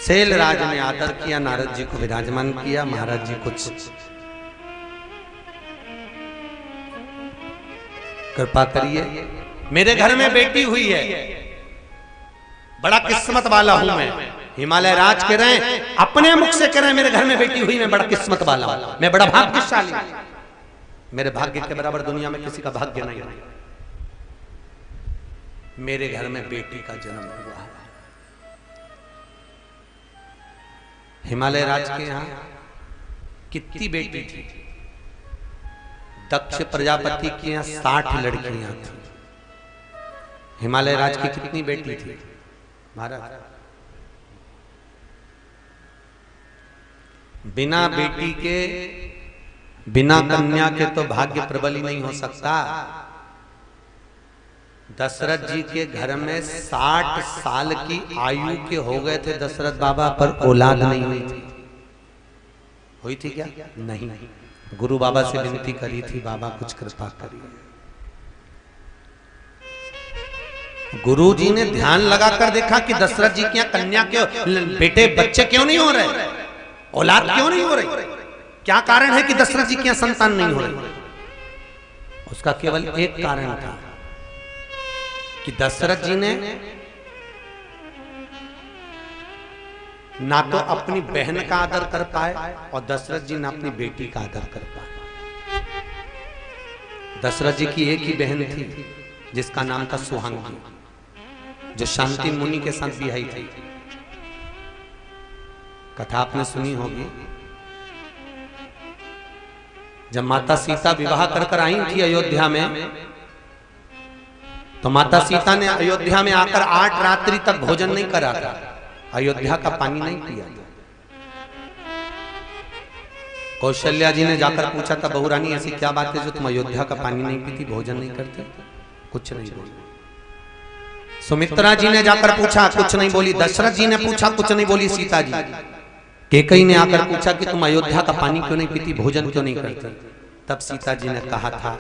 शैलराज ने आदर किया, नारद जी को विराजमान किया। महाराज जी कुछ कृपा करिए, मेरे घर में बेटी हुई है, बड़ा किस्मत वाला हूं मैं। हिमालय राज कह रहे हैं, अपने मुख से कह रहे हैं मेरे घर में बेटी हुई, मैं बड़ा किस्मत वाला हूं, मैं बड़ा भाग्यशाली। मेरे भाग्य के बराबर दुनिया में किसी का भाग्य नहीं है। मेरे घर में बेटी का जन्म हुआ है। हिमालय राज के यहां कितनी बेटी थी? दक्ष प्रजापति के यहां 60 लड़कियां थी। हिमालय राज की कितनी बेटी थी महाराज? बिना बेटी के, बिना कन्या के तो भाग्य प्रबल ही नहीं हो सकता। दशरथ जी के घर में 60 साल की आयु के हो गए थे दशरथ बाबा, पर औलाद नहीं हुई थी। हुई थी क्या? नहीं। गुरु बाबा से विनती करी थी, बाबा कुछ कृपा करिए। गुरु जी ने ध्यान लगाकर देखा कि दशरथ जी की कन्या के बेटे बच्चे क्यों नहीं हो रहे, औलाद क्यों नहीं हो रही, क्या कारण है कि दशरथ जी की संतान नहीं हो रही? उसका केवल एक कारण था कि दशरथ जी ने ना तो अपनी बहन का आदर कर पाए और दशरथ जी ना अपनी बेटी का आदर कर पाए। दशरथ जी की एक ही बहन थी जिसका नाम था सुहांगी, जो शांति मुनि के साथ बिहाई थी। कथा आपने सुनी होगी। जब माता सीता विवाह कर आई थी अयोध्या में, तो माता सीता ने अयोध्या में आकर 8 रात्रि तक भोजन नहीं करा था, अयोध्या का पानी नहीं पिया था। कौशल्या जी ने जाकर पूछा था, बहू रानी ऐसी क्या बात है जो तुम अयोध्या का पानी नहीं पीती, भोजन नहीं करते? कुछ नहीं बोली। सुमित्रा जी ने जाकर पूछा, कुछ नहीं बोली। दशरथ जी ने पूछा, कुछ नहीं बोली। सीता जी, कैकेयी ने आकर पूछा कि तुम अयोध्या का पानी क्यों नहीं पीती, भोजन क्यों नहीं करती? तब सीता जी ने कहा था,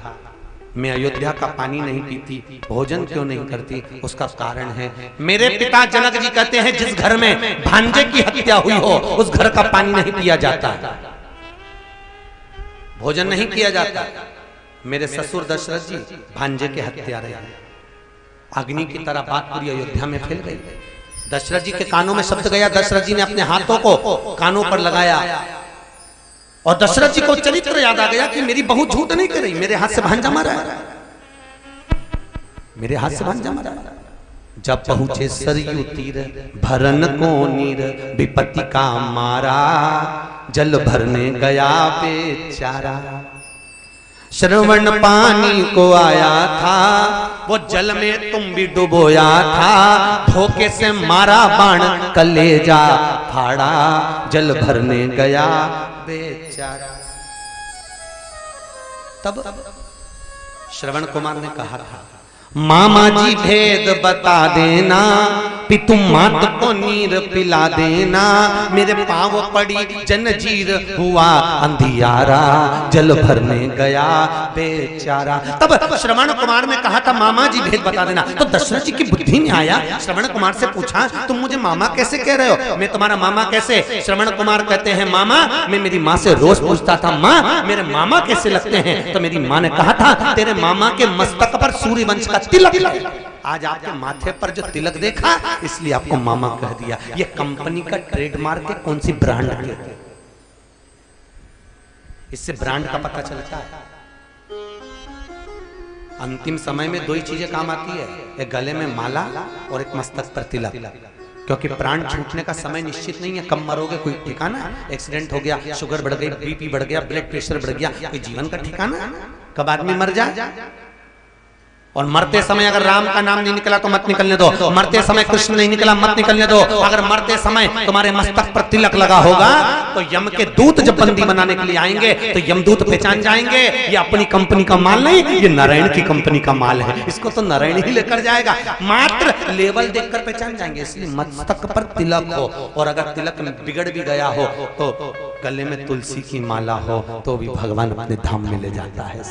मैं अयोध्या का पानी नहीं पीती, भोजन क्यों नहीं करती, उसका कारण है मेरे पिता जनक जी कहते हैं जिस घर में भांजे की हत्या हुई हो उस घर का पानी नहीं पिया जाता, भोजन नहीं किया जाता। मेरे ससुर दशरथ जी भांजे के हत्यारे हैं। अग्नि की तरह बात पूरी अयोध्या में फैल गई। दशरथ जी के कानों में शब्द गया, दशरथ जी ने अपने हाथों को कानों पर लगाया और दशरथ जी को चरित्र याद आ गया कि मेरी बहू झूठ नहीं कर रही, मेरे हाथ से भांजा मारा, मेरे हाथ से भांजा मारा। जब पहुंचे सरयू तीर भरन को नीर, विपत्ति का मारा जल भरने गया बेचारा। श्रवण पानी को आया था, वो जल में तुम भी डुबोया था, धोखे से मारा बाण कलेजा फाड़ा, जल भरने गया बेचारा। तब श्रवण कुमार ने कहा था, मामा जी भेद बता देना, पितु मात को नीर पिला देना, मेरे पांव पड़ी जंजीर हुआ अंधियारा, जल भरने गया बेचारा। तब श्रवण कुमार ने कहा था, मामा जी भेद बता देना। तो दशरथ जी की बुद्धि में आया, श्रवण कुमार से पूछा, तुम मुझे मामा कैसे कह रहे हो, मैं तुम्हारा मामा कैसे? श्रवण कुमार कहते हैं, मामा मैं मेरी माँ से रोज पूछता था, माँ मेरे मामा कैसे लगते हैं? तो मेरी माँ ने कहा था, तेरे मामा के मस्तक पर सूर्यवंश का तिलक, आज आपके माथे पर जो तिलक देखा इसलिए आपको मामा कह दिया। ये कंपनी का ट्रेडमार्क है, कौन सी ब्रांड के, इससे ब्रांड का पता चलता है। अंतिम समय में 2 ही चीजें काम आती है, एक गले में माला और एक मस्तक पर तिलक, क्योंकि प्राण छूटने का समय निश्चित नहीं है, कब मरोगे कोई ठिकाना, एक्सीडेंट हो गया, शुगर बढ़ गई, बीपी बढ़ गया, ब्लड प्रेशर बढ़ गया, कोई जीवन का ठिकाना, कब आदमी मर जाए। और मरते समय अगर राम का नाम नहीं निकला तो मत निकलने दो, मरते समय कृष्ण नहीं निकला मत निकलने दो। अगर मरते समय तुम्हारे मस्तक पर तिलक लगा होगा तो यम के दूत जब बंदी बनाने के लिए आएंगे तो यमदूत पहचान जाएंगे ये अपनी कंपनी का माल नहीं, ये नारायण की कंपनी का माल है, इसको तो नारायण ही लेकर जाएगा। मात्र लेवल देखकर पहचान जाएंगे, इसलिए मस्तक पर तिलक हो, और अगर तिलक बिगड़ भी गया हो तो गले में तुलसी की माला हो तो भी भगवान अपने धाम में ले जाता है।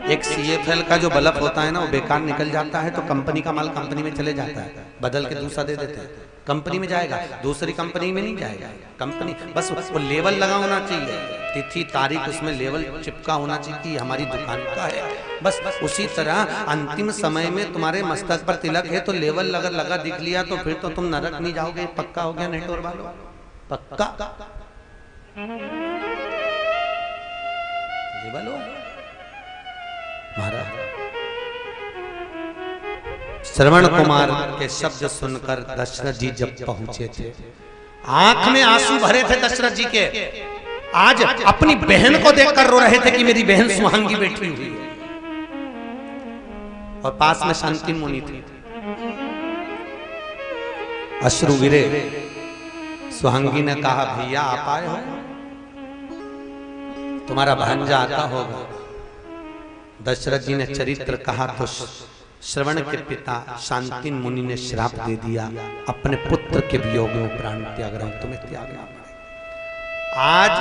एक CFL का जो बल्ब होता है ना, वो बेकार निकल जाता है तो कंपनी का माल कंपनी में चले जाता है, बदल के दूसरा दे देते हैं, कंपनी में जाएगा, दूसरी कंपनी में नहीं जाएगा। कंपनी बस वो लेवल लगा होना चाहिए, तिथि तारीख उसमें लेवल चिपका होना चाहिए कि हमारी दुकान का है। बस उसी तरह अंतिम समय में तुम्हारे मस्तक पर तिलक है तो लेवल अगर लगा दिख लिया तो फिर तो तुम नरक नहीं जाओगे। पक्का हो गया नेटवर्क वालों? पक्का लेवल हो महाराज। श्रवण कुमार के शब्द सुनकर दशरथ जी जब पहुंचे थे, आंख में आंसू भरे थे दशरथ जी के। आज अपनी बहन को देखकर रो रहे थे कि मेरी बहन सुहांगी बैठी हुई है, और पास में शांति मुनि थी। अश्रु गिरे। सुहांगी ने कहा, भैया आप आए हो, तुम्हारा भांजा आता होगा। दशरथ जी ने चरित्र कहा तो श्रवण के पिता शांतिन मुनि ने श्राप दे दिया, अपने पुत्र के वियोग में प्राण त्याग रहा हूं, तुम्हें त्यागना पड़ेगा। आज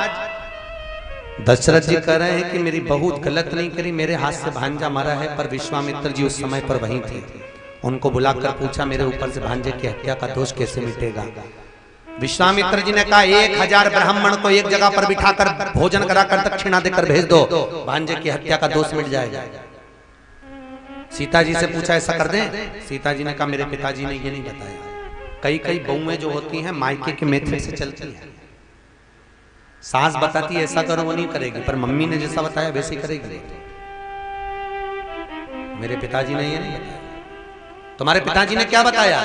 दशरथ जी कह रहे हैं कि मेरी बहुत गलत नहीं करी, मेरे हाथ से भांजा मरा है, पर विश्वामित्र जी उस समय पर वहीं थे। उनको बुलाकर पूछा, मेरे ऊपर से भांजे की हत्या का दोष कैसे मिटेगा? विश्वामित्र जी ने कहा, 1000 ब्राह्मण को एक जगह पर बिठाकर भोजन कराकर दक्षिणा देकर भेज दो, भांजे की हत्या का दोष मिट जाएगा। सीता जी से पूछा, ऐसा कर दें? सीता जी ने कहा, मेरे पिताजी ने ये नहीं बताया। कई कई बहुएं जो होती हैं मायके के मेथड से चलती हैं। सास बताती है ऐसा करो, वो नहीं करेगी, पर मम्मी ने जैसा बताया वैसे ही करेगी। मेरे पिताजी ने ये नहीं बताया। तुम्हारे पिताजी ने क्या बताया?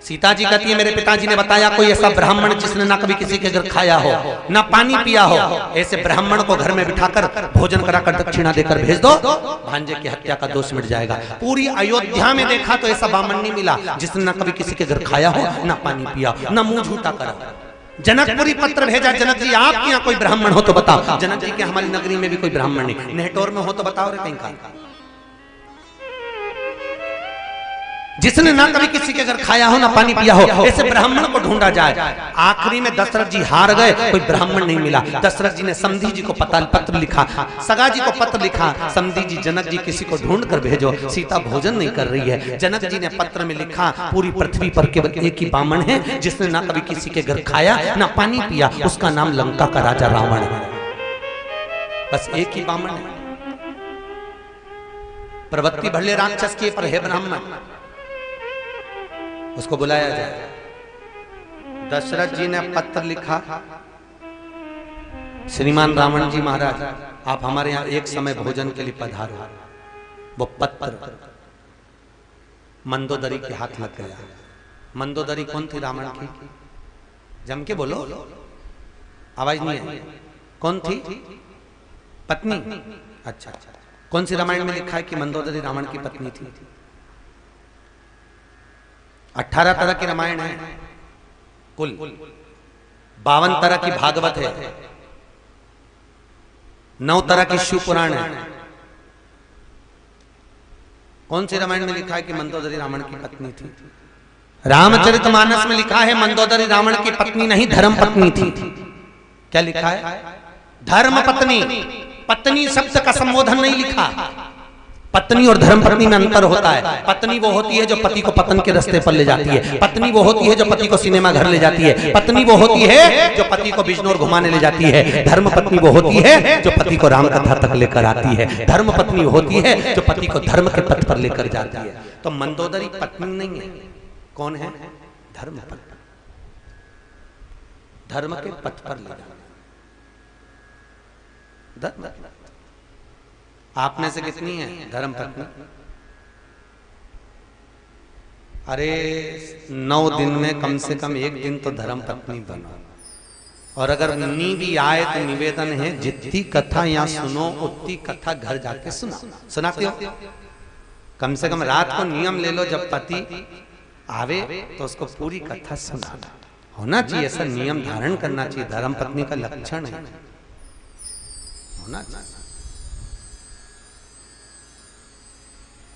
सीता जी कहती है, मेरे पिताजी ने बताया कोई ऐसा ब्राह्मण जिसने ना कभी किसी के घर खाया हो, ना पानी पिया हो, ऐसे ब्राह्मण को घर में बिठाकर भोजन कराकर दक्षिणा देकर भेज दो, भांजे की हत्या का दोष मिट जाएगा। पूरी अयोध्या में देखा तो ऐसा बामन नहीं मिला जिसने ना कभी किसी के घर खाया हो, ना पानी पिया, ना मुंह झूठा करा। जनकपुरी पत्र भेजा, जनक जी आपके यहाँ कोई ब्राह्मण हो तो बताओ। जनक जी के हमारी नगरी में भी कोई ब्राह्मण नहीं, नेटोर में हो तो बताओ रे कहीं का। जिसने ना कभी किसी के घर खाया हो, ना पानी पिया हो, ऐसे ब्राह्मण को ढूंढा जाए। आखिरी में दशरथ जी हार गए, कोई ब्राह्मण नहीं मिला। दशरथ जी ने समधी जी को पत्र लिखा, सगा जी को पत्र लिखा, समधी जी जनक जी किसी को ढूंढ कर भेजो, सीता भोजन नहीं कर रही है। जनक जी ने पत्र में लिखा, पूरी पृथ्वी पर केवल एक ही बामन है जिसने ना कभी किसी के घर खाया, ना पानी पिया, उसका नाम लंका का राजा रावण है। बस एक ही बामन है। प्रवृत्ति भले राक्षस के पर है ब्राह्मण, उसको बुलाया जाए। दशरथ जी ने पत्र लिखा, श्रीमान रावण जी महाराज, आप हमारे यहाँ एक समय भोजन के लिए पधारो। वो पत्र मंदोदरी के हाथ लग गया। मंदोदरी कौन थी रावण की? जम के बोलो, आवाज नहीं है। कौन थी? पत्नी। अच्छा, कौन सी रामायण में लिखा है कि मंदोदरी रावण की पत्नी थी? 18 तरह की रामायण है, कुल 52 तरह की भागवत है, 9 तरह की शिव पुराण है। कौन सी रामायण में लिखा है कि मंदोदरी रावण की पत्नी थी? रामचरितमानस में लिखा है मंदोदरी रावण की पत्नी नहीं, धर्म पत्नी थी। क्या लिखा है? धर्म पत्नी। पत्नी शब्द का संबोधन नहीं लिखा। पत्नी और धर्म पत्नी में अंतर होता है। पत्नी वो होती है जो पति को पतन के रास्ते पर ले जाती है, पत्नी वो होती है जो पति को सिनेमा घर ले जाती है, पत्नी वो होती है जो पति को बिजनौर घुमाने ले जाती है, धर्म पत्नी वो होती है जो पति को राम कथा तक लेकर आती है, धर्म पत्नी होती है जो पति को धर्म के पथ पर लेकर जाती है। तो मंदोदरी पत्नी नहीं है, कौन है? धर्म पत्नी, धर्म के पथ पर ले जाना। आप में से कितनी है धर्म पत्नी? अरे 9 दिन में कम से कम 1 दिन तो धर्म पत्नी बनो। और अगर नी भी आए तो निवेदन है, जितनी कथा यहाँ सुनो उतनी कथा घर जाके सुना। सुनाते हो? कम से कम रात को नियम ले लो, जब पति आवे तो उसको पूरी कथा सुनाना होना चाहिए। ऐसा नियम धारण करना चाहिए, धर्म पत्नी का लक्षण है, होना चाहिए।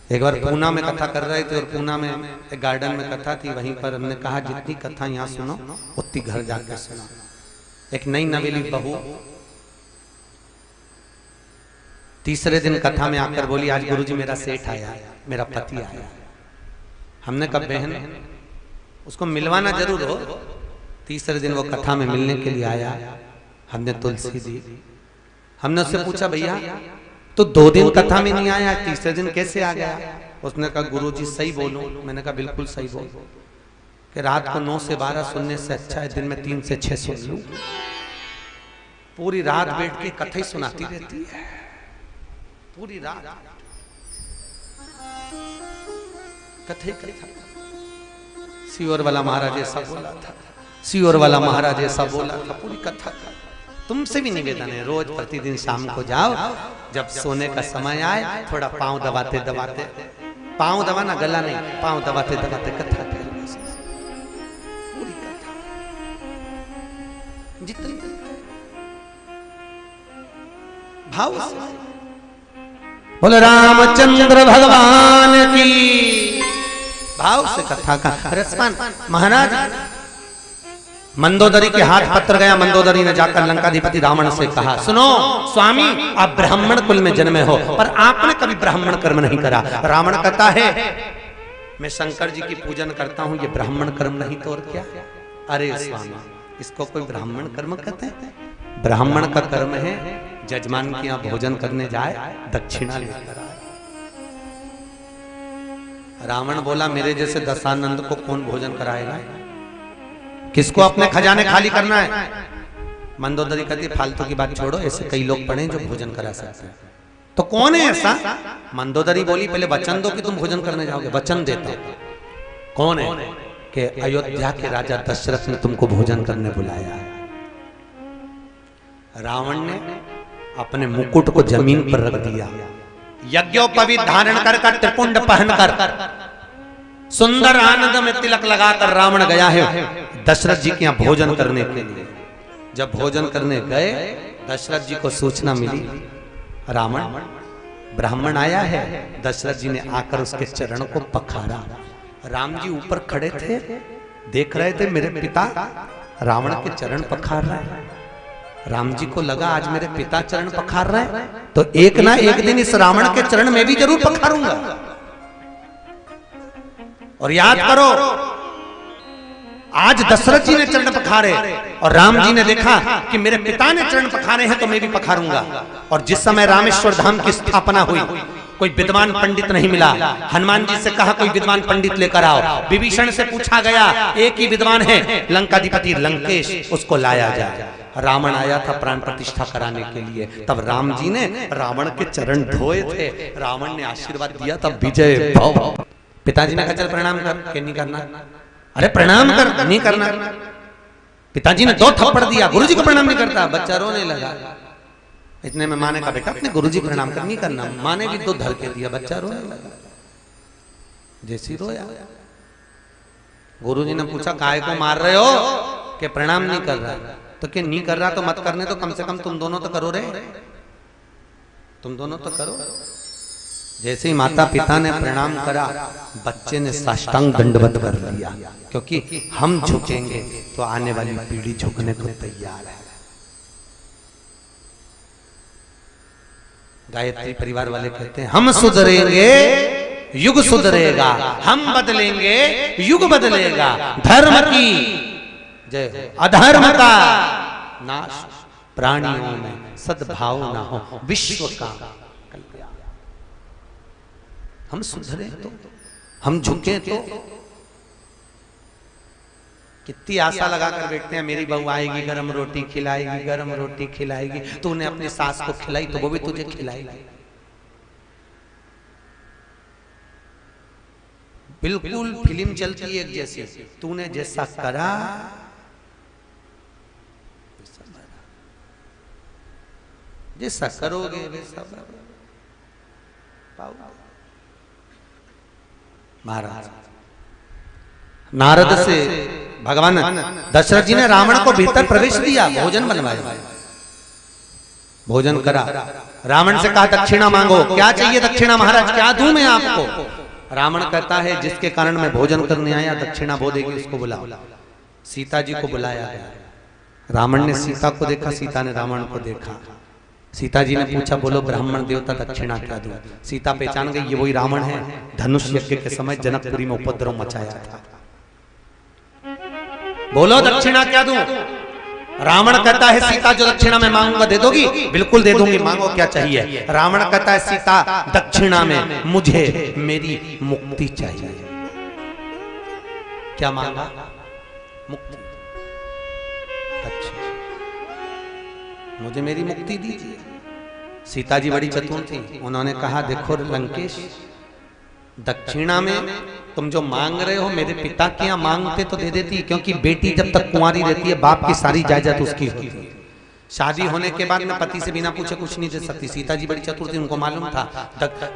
एक बार पूना में कथा कर रहे थे और पूना में एक गार्डन में कथा थी, वहीं पर हमने कहा जितनी कथा यहाँ सुनो उतनी घर जाकर सुनो। एक नई नवेली बहू तीसरे दिन कथा में आकर बोली आज गुरुजी मेरा सेठ आया, मेरा पति आया। हमने कहा बहन उसको मिलवाना जरूर हो। तीसरे दिन वो कथा में मिलने के लिए आया, हमने तुलसी दी। हमने उससे पूछा भैया तो 2 दिन कथा में नहीं आया, तीसरे दिन कैसे आ गया? उसने कहा गुरुजी सही बोलूं? मैंने कहा बिल्कुल सही बोल, कि रात को 9 से 12 सुनने से अच्छा है दिन में 3 से 6 सुन लूं। पूरी रात बैठ के कथा ही सुनाती रहती है, पूरी रात कथा कथा। सियोर वाला महाराज ऐसा बोला था, सियोर वाला महाराज ऐसा बोला था, पूरी कथा। तुमसे भी निवेदन है रोज प्रतिदिन शाम को जाओ, जब सोने का समय आए थोड़ा पांव दबाते दबाते, पांव दबाना गला नहीं, पांव दबाते दबाते कथा कर, पूरी कथा जितनी भाव से। बोले रामचंद्र भगवान की, भाव से कथा का रसपान। महाराज मंदोदरी के हाथ पत्र गया, मंदोदरी ने जाकर लंकाधिपति रावण से कहा सुनो स्वामी आप ब्राह्मण कुल में जन्मे हो पर आपने कभी ब्राह्मण कर्म नहीं करा। रावण कहता है मैं शंकर जी की पूजन करता हूं, ये ब्राह्मण कर्म नहीं तो और क्या? अरे स्वामी इसको कोई ब्राह्मण कर्म कहते हैं? ब्राह्मण का कर्म है जजमान के यहाँ भोजन करने जाए दक्षिणा लेकर आए। रावण बोला मेरे जैसे दशानंद को कौन भोजन कराएगा? किसको अपने खजाने खाली करना है? मंदोदरी कहती फालतू की बात छोड़ो, ऐसे कई लोग पड़े जो भोजन करा सकते हैं। तो कौन है ऐसा? मंदोदरी बोली पहले वचन दो कि तुम भोजन करने जाओगे। वचन देता हूं। कौन है? कि अयोध्या के राजा दशरथ ने तुमको भोजन करने बुलाया है। रावण ने अपने मुकुट को जमीन पर रख दिया, यज्ञोपवीत धारण कर त्रिपुंड पहनकर सुंदर आनंद में तिलक लगाकर रावण गया है दशरथ जी के यहाँ भोजन करने के लिए। जब भोजन करने गए दशरथ जी को सूचना मिली रावण ब्राह्मण आया है। दशरथ जी ने आकर उसके चरण को पखारा। राम जी ऊपर खड़े थे, देख रहे थे मेरे पिता रावण के चरण पखार रहे हैं। राम जी को लगा आज मेरे पिता चरण पखार रहे हैं तो एक ना एक दिन इस रावण के चरण में भी जरूर पखारूंगा। और याद करो आज दशरथ जी ने चरण पखारे और राम जी ने देखा कि मेरे पिता ने चरण पखारे हैं तो मैं भी पखारूंगा। और जिस समय रामेश्वर धाम की स्थापना हुई कोई विद्वान पंडित नहीं मिला। हनुमान जी से कहा कोई विद्वान पंडित लेकर आओ। विभीषण से पूछा गया एक ही विद्वान है लंकाधिपति लंकेश, उसको लाया जाए। रावण आया था प्राण प्रतिष्ठा कराने के लिए, तब राम जी ने रावण के चरण धोए थे। रावण ने आशीर्वाद दिया तब विजय भव। पिताजी ने कहा चल प्रणाम कर, के नहीं करना? अरे प्रणाम कर, नहीं करना। पिताजी ने 2 थप्पड़ दिया, गुरुजी को प्रणाम नहीं करता। बच्चा रोने लगा। इतने में माँ ने कहा बेटा अपने गुरुजी प्रणाम कर, नहीं करना। माँ ने भी 2 धर के दिया, बच्चा रोने लगा। जैसी रोया गुरुजी ने पूछा काय को मार रहे हो? कि प्रणाम नहीं कर रहा। तो कि नहीं कर रहा तो मत करने, तो कम से कम तुम दोनों तो करो रे, तुम दोनों तो करो। जैसे ही माता पिता ने प्रणाम करा बच्चे ने साष्टांग दंडवत कर लिया, क्योंकि हम झुकेंगे तो आने वाली पीढ़ी झुकने को तैयार है। गायत्री परिवार वाले कहते हैं हम सुधरेंगे युग सुधरेगा, हम बदलेंगे युग बदलेगा। धर्म की जय, अधर्म का नाश, प्राणियों में सद्भाव ना हो, विश्व का कल्याण। हम सुधरे तो, हम झुके तो। कितनी आशा लगाकर बैठते हैं मेरी बहू आएगी गरम रोटी खिलाएगी, गरम रोटी खिलाएगी। तूने अपनी सास को खिलाई तो वो भी तुझे खिलाएगी। बिल्कुल फिल्म चलती है एक जैसी, तूने जैसा करा जैसा करोगे वैसा पाओगे। महाराज नारद से भगवान दशरथ जी ने रावण को भीतर प्रवेश दिया, भोजन बनवाया, भोजन करा। रावण से कहा दक्षिणा मांगो। क्या चाहिए दक्षिणा महाराज, क्या दूं मैं आपको? रावण कहता है जिसके कारण मैं भोजन करने आया दक्षिणा वो देगी, उसको बुलाओ। सीता जी को बुलाया गया। रावण ने सीता को देखा, सीता ने रावण को देखा। सीता जी ने पूछा, बोलो ब्राह्मण देवता दक्षिणा क्या दूं? सीता पहचान गई, ये वही रावण है, धनुष यज्ञ के समय जनकपुरी में उपद्रव मचाया था। बोलो दक्षिणा क्या दूं? रावण कहता है, सीता जो दक्षिणा में मांगूंगा दे दोगी? बिल्कुल दे दूंगी, मांगो क्या चाहिए? रावण कहता है, सीता दक्षिणा में मुझे मेरी मुक्ति चाहिए। क्या मांगा? मुक्ति। अच्छा, मुझे मेरी मुक्ति दीजिए। सीता जी बड़ी चतुर थी, उन्होंने कहा, देखो लंकेश, दक्षिणा में तुम जो मांग रहे हो मेरे पिता के यहाँ मांगते तो दे देती, क्योंकि बेटी जब तक कुंवारी रहती है बाप की सारी जायदाद उसकी होती है। शादी होने के बाद में पति से बिना पूछे कुछ नहीं दे सकती। सीता जी बड़ी चतुर थी, उनको मालूम था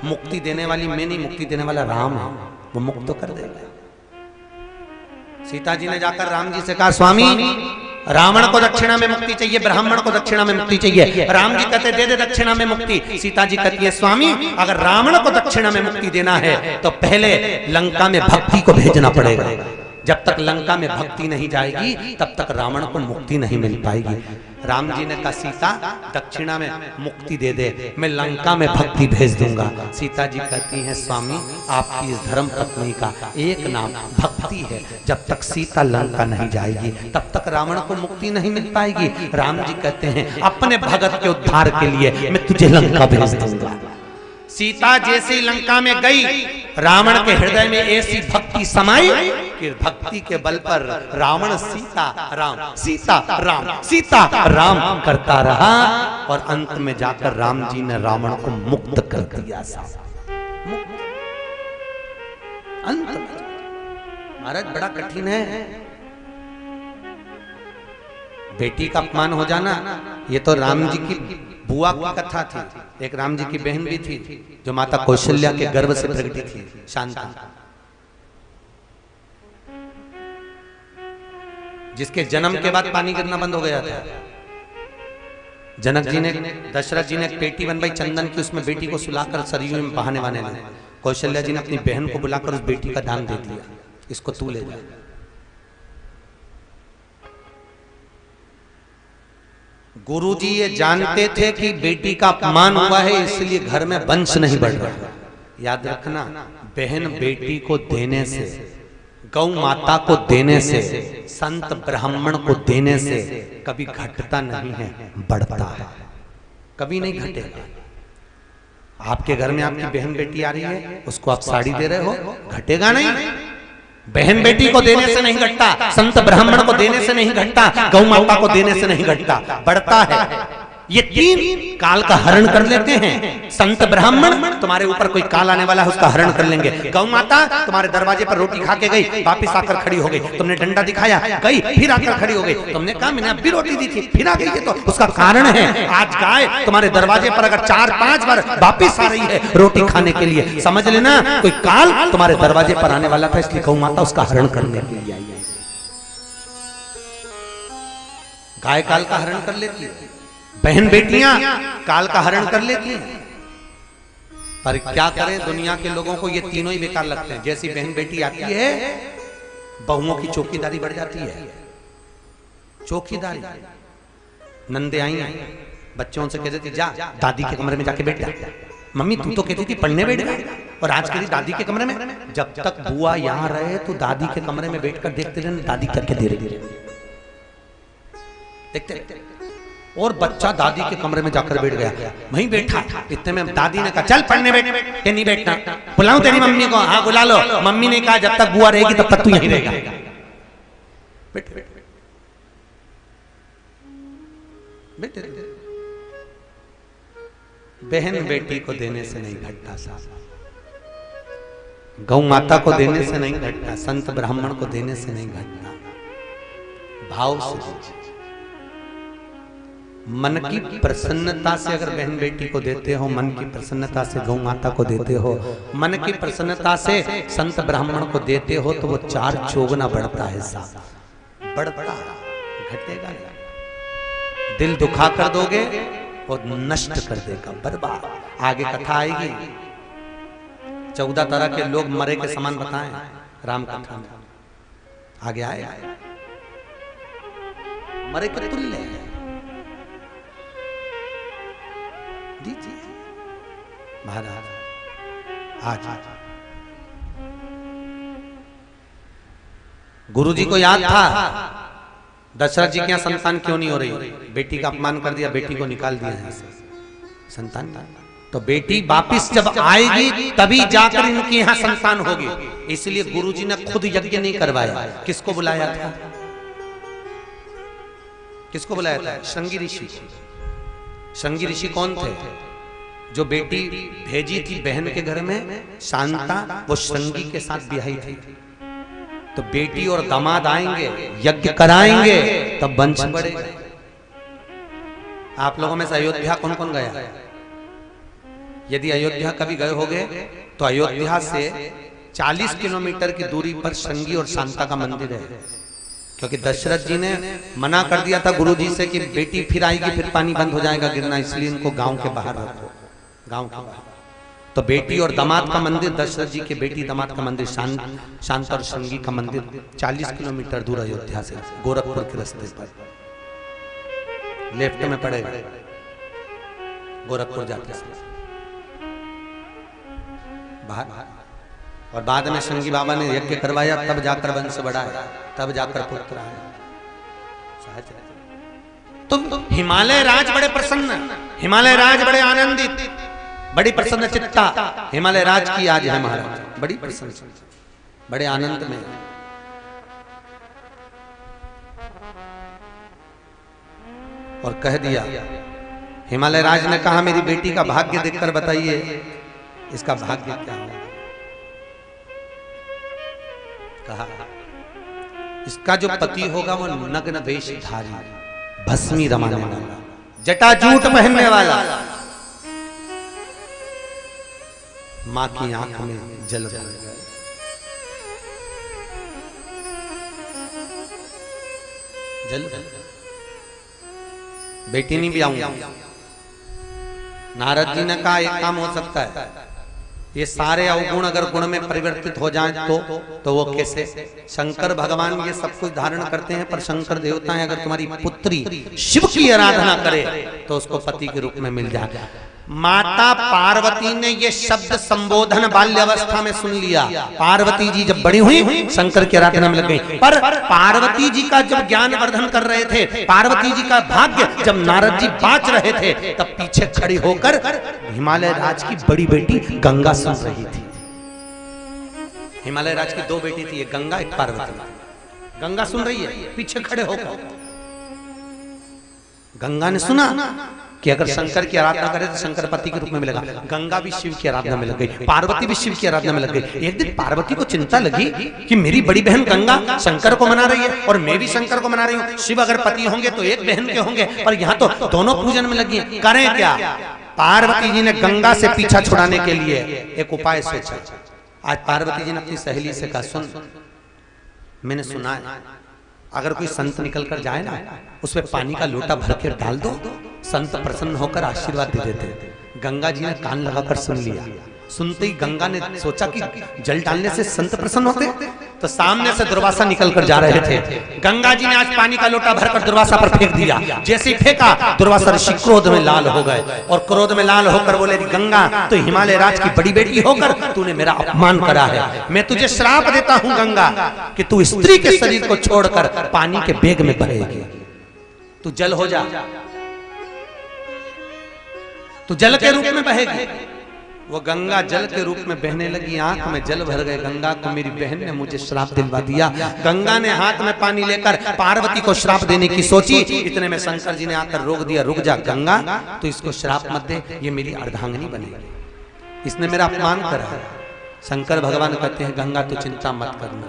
मुक्ति देने वाली मैं नहीं, मुक्ति देने वाला राम है, वो मुक्त तो कर देगा। सीता जी ने जाकर राम जी से कहा, स्वामी रावण को दक्षिणा में मुक्ति चाहिए, ब्राह्मण को दक्षिणा में मुक्ति चाहिए। राम जी कहते, दे दे दक्षिणा में मुक्ति। सीता जी कहती है, स्वामी अगर रावण को दक्षिणा में मुक्ति देना है तो पहले लंका में भक्ति को भेजना पड़ेगा। जब तक लंका में भक्ति नहीं जाएगी तब तक रावण को मुक्ति नहीं मिल पाएगी। राम जी ने कहा, सीता दक्षिणा में मुक्ति दे दे, मैं लंका में भक्ति भेज दूंगा। सीता जी कहती हैं, स्वामी आपकी इस धर्म पत्नी का एक नाम भक्ति है, जब तक सीता लंका नहीं जाएगी तब तक रावण को मुक्ति नहीं मिल पाएगी। राम जी कहते हैं, अपने भगत के उद्धार के लिए मैं तुझे लंका भेज दूंगा। सीता जैसे लंका में गई, रावण के हृदय में ऐसी भक्ति समाई कि भक्ति के बल पर रावण सीता राम करता रहा, और अंत में जाकर राम जी ने रावण को मुक्त कर दिया। अंत में महाराज बड़ा कठिन है। बेटी का अपमान हो जाना, ये तो राम जी की बुआ की कथा थी। एक राम जी की बहन भी थी जो माता कौशल्या के गर्भ से प्रकटी थी, शांता, जिसके जन्म के बाद पानी गिरना बंद हो गया था। जनक जी ने, दशरथ जी ने एक पेटी बनवाई चंदन की, उसमें बेटी को सुलाकर सरयू में बहाने वाने लगे। कौशल्या जी ने अपनी बहन को बुलाकर उस बेटी का दान दे दिया, इसको तू ले जा। गुरुजी ये जानते थे कि बेटी का अपमान हुआ है, इसलिए घर में वंश नहीं बढ़ रहा। याद रखना, बहन बेटी को देने से, गौ माता को देने से, संत ब्राह्मण को देने से कभी घटता नहीं है, बढ़ता है। कभी नहीं घटेगा। आपके घर में आपकी बहन बेटी आ रही है, उसको आप साड़ी दे रहे हो, घटेगा नहीं। बहन बेटी को देने से नहीं घटता, संत ब्राह्मण को देने से नहीं घटता, गौ माता को देने से नहीं घटता, बढ़ता है। ये तीन काल का हरण कर लेते हैं। संत ब्राह्मण, तुम्हारे ऊपर कोई काल आने वाला है उसका हरण कर लेंगे। गौ माता तुम्हारे दरवाजे पर रोटी खा के गई, वापिस आकर खड़ी हो गई, तुमने डंडा दिखाया, गई, फिर आकर खड़ी हो गई, तुमने कहा मैंने अब भी रोटी दी थी, फिर आ गई है, तो उसका कारण है आज गाय तुम्हारे दरवाजे पर अगर 4-5 बार वापिस आ रही है रोटी खाने के लिए, समझ लेना कोई काल तुम्हारे दरवाजे पर आने वाला था, इसलिए गौ माता उसका हरण करने के लिए आई है। गाय काल का हरण कर लेती है, बहन बेटियां काल का हरण कर लेती हैं। पर क्या करें, दुनिया के लोगों को ये तीनों ही बेकार लगते हैं। जैसी बहन बेटी आती है, बहुओं की चौकीदारी बढ़ जाती है। चौकीदारी, नंदे आई हैं, बच्चों से कहती थी जा दादी के कमरे में जाके बैठ जा। मम्मी तू तो कहती थी पढ़ने बैठ गए, और आज कह दादी के कमरे में। जब तक बुआ यहाँ रहे तो दादी के कमरे में बैठकर देखते रहे दादी करके धीरे धीरे देखते, और बच्चा दादी के कमरे में जाकर बैठ गया, वहीं बैठा। इतने में दादी ने कहा चल पढ़ने बैठ। ये नहीं बैठना, बुलाऊं तेरी मम्मी को? हाँ बुला लो। मम्मी ने कहा जब तक बुआ रहेगी तब तक तू यहीं रहेगा। बैठ बैठ बैठ। बहन बेटी को देने से नहीं घटता साहब, गौ माता को देने से नहीं घटता, संत ब्राह्मण को देने से नहीं घटता। भाव से, मन की प्रसन्नता से अगर बहन बेटी को देते हो, मन की प्रसन्नता से गौ माता को देते हो, मन की प्रसन्नता से संत ब्राह्मण को देते हो, तो वो 4 चौगुना बढ़ता है साहब, बढ़ता, घटेगा नहीं। दिल दुखा कर दोगे और नष्ट कर देगा, बर्बाद। आगे कथा आएगी, 14 तरह के लोग मरे के समान बताएं राम कथा में, आगे आएगा। मरे के तुल्य है। दीजिए महाराज। आज गुरु जी को याद था दशरथ जी के यहाँ संतान क्यों नहीं हो रही, बेटी का अपमान कर दिया, बेटी को निकाल दिया है संतान। तो बेटी वापिस जब आएगी तभी जाकर इनके यहाँ संतान होगी। इसलिए गुरुजी ने खुद यज्ञ नहीं करवाया। किसको बुलाया था? किसको बुलाया था? श्रृंगी ऋषि। श्रृंगी ऋषि कौन थे? जो बेटी भेजी थी बहन के घर में शांता, वो श्रृंगी के साथ ब्याही थी। तो बेटी और दामाद आएंगे, यज्ञ कराएंगे, तब वंश बढ़ेगा। आप लोगों में से अयोध्या कौन कौन गया? यदि अयोध्या कभी गए होगे तो अयोध्या से 40 किलोमीटर की दूरी पर श्रृंगी और शांता का मंदिर है। क्योंकि दशरथ जी ने मना कर दिया था गुरु जी से कि बेटी फिर आएगी फिर पानी बंद हो जाएगा गिरना, इसलिए इनको गांव के बाहर रखो, गांव के बाहर। तो बेटी और दामाद का मंदिर, दशरथ जी के बेटी दामाद का मंदिर शांता और श्रृंगी का मंदिर 40 किलोमीटर दूर अयोध्या से, गोरखपुर के रास्ते पर, लेफ्ट में पड़ेगा गोरखपुर जाते से बाहर। और बाद में श्रृंगी बाबा ने यज्ञ करवाया, तब जाकर वंश बढ़ा है, तब जाकर पुत्र आए। तो हिमालय राज बड़े प्रसन्न, हिमालय राज बड़े आनंदित, बड़ी प्रसन्न चित्ता हिमालय राज की आज है महाराज, बड़ी प्रसन्न, बड़े आनंद में। और कह दिया, हिमालय राज ने कहा मेरी बेटी का भाग्य देखकर बताइए इसका भाग्य क्या होगा। कहा इसका जो पति होगा वो नग्न वेशधारी, भस्मी रमाने वाला, जटाजूट पहनने वाला, मां की आंख में जल भर गए। जल बेटी नहीं भी आऊंगा। नारद जी ने कहा एक काम हो सकता है, ये सारे अवगुण अगर गुण में परिवर्तित हो जाएं तो वो कैसे? शंकर भगवान ये सब कुछ धारण करते हैं, पर शंकर देवताएं अगर तुम्हारी पुत्री शिव की आराधना करे तो उसको पति के रूप में मिल जाएगा। माता पार्वती ने ये शब्द संबोधन बाल्यावस्था में सुन लिया। पार्वती जी जब बड़ी हुई शंकर की आराधना में लग गई, पर पार्वती जी का जब ज्ञान वर्धन कर रहे थे, पार्वती जी का भाग्य जब नारद जी बाँच रहे थे, तब पीछे खड़ी होकर हिमालय राज की बड़ी बेटी गंगा सुन रही थी। हिमालय राज की दो बेटी थी, एक गंगा एक पार्वती। गंगा सुन रही है पीछे खड़े होकर। गंगा ने सुना कि अगर शंकर की आराधना करे तो शंकर पति के रूप में मिलेगा। गंगा भी शिव की आराधना में लग गई, पार्वती भी शिव की आराधना में लग गई। एक दिन पार्वती को चिंता लगी कि मेरी बड़ी बहन गंगा शंकर को मना रही है और मैं भी शंकर को मना रही हूँ। शिव अगर पति होंगे तो एक बहन के होंगे, पर यहाँ तो दोनों पूजन में लगी हैं, करें क्या? पार्वती जी ने गंगा से पीछा छुड़ाने के लिए एक उपाय सोचा। आज पार्वती जी ने अपनी सहेली से कहा, सुन मैंने सुना है अगर कोई संत निकल कर जाए ना, उसमें पानी का लोटा भर के डाल दो, संत प्रसन्न होकर आशीर्वाद दे देते। गंगा जी ने कान लगाकर सुन लिया। सुनते ही गंगा ने सोचा कि जल डालने से संत प्रसन्न होते, तो सामने से दुर्वासा निकल कर जा रहे थे। गंगा जी ने आज पानी का लोटा भरकर दुर्वासा पर फेंक दिया। जैसे ही फेंका, दुर्वासा ऋषि क्रोध में लाल हो गए और क्रोध में लाल होकर बोले, गंगा तो हिमालय राज की बड़ी बेटी होकर तूने मेरा अपमान करा है। मैं तुझे श्राप देता हूं गंगा कि तू स्त्री के शरीर को छोड़कर पानी के बेग में बहेगी। तू जल हो जा, तू जल के रूप में बहेगी। वो गंगा जल के रूप में बहने लगी, आंख में जल भर गए। गंगा को मेरी बहन ने मुझे श्राप दिलवा दिया। गंगा ने हाथ में पानी लेकर पार्वती को श्राप देने की सोची। इतने में शंकर जी ने आकर रोक दिया, रुक जा गंगा, तो इसको श्राप मत दे, ये मेरी अर्धांगिनी बनेगी, इसने मेरा अपमान करा है। शंकर भगवान कहते हैं, गंगा तू चिंता मत करना,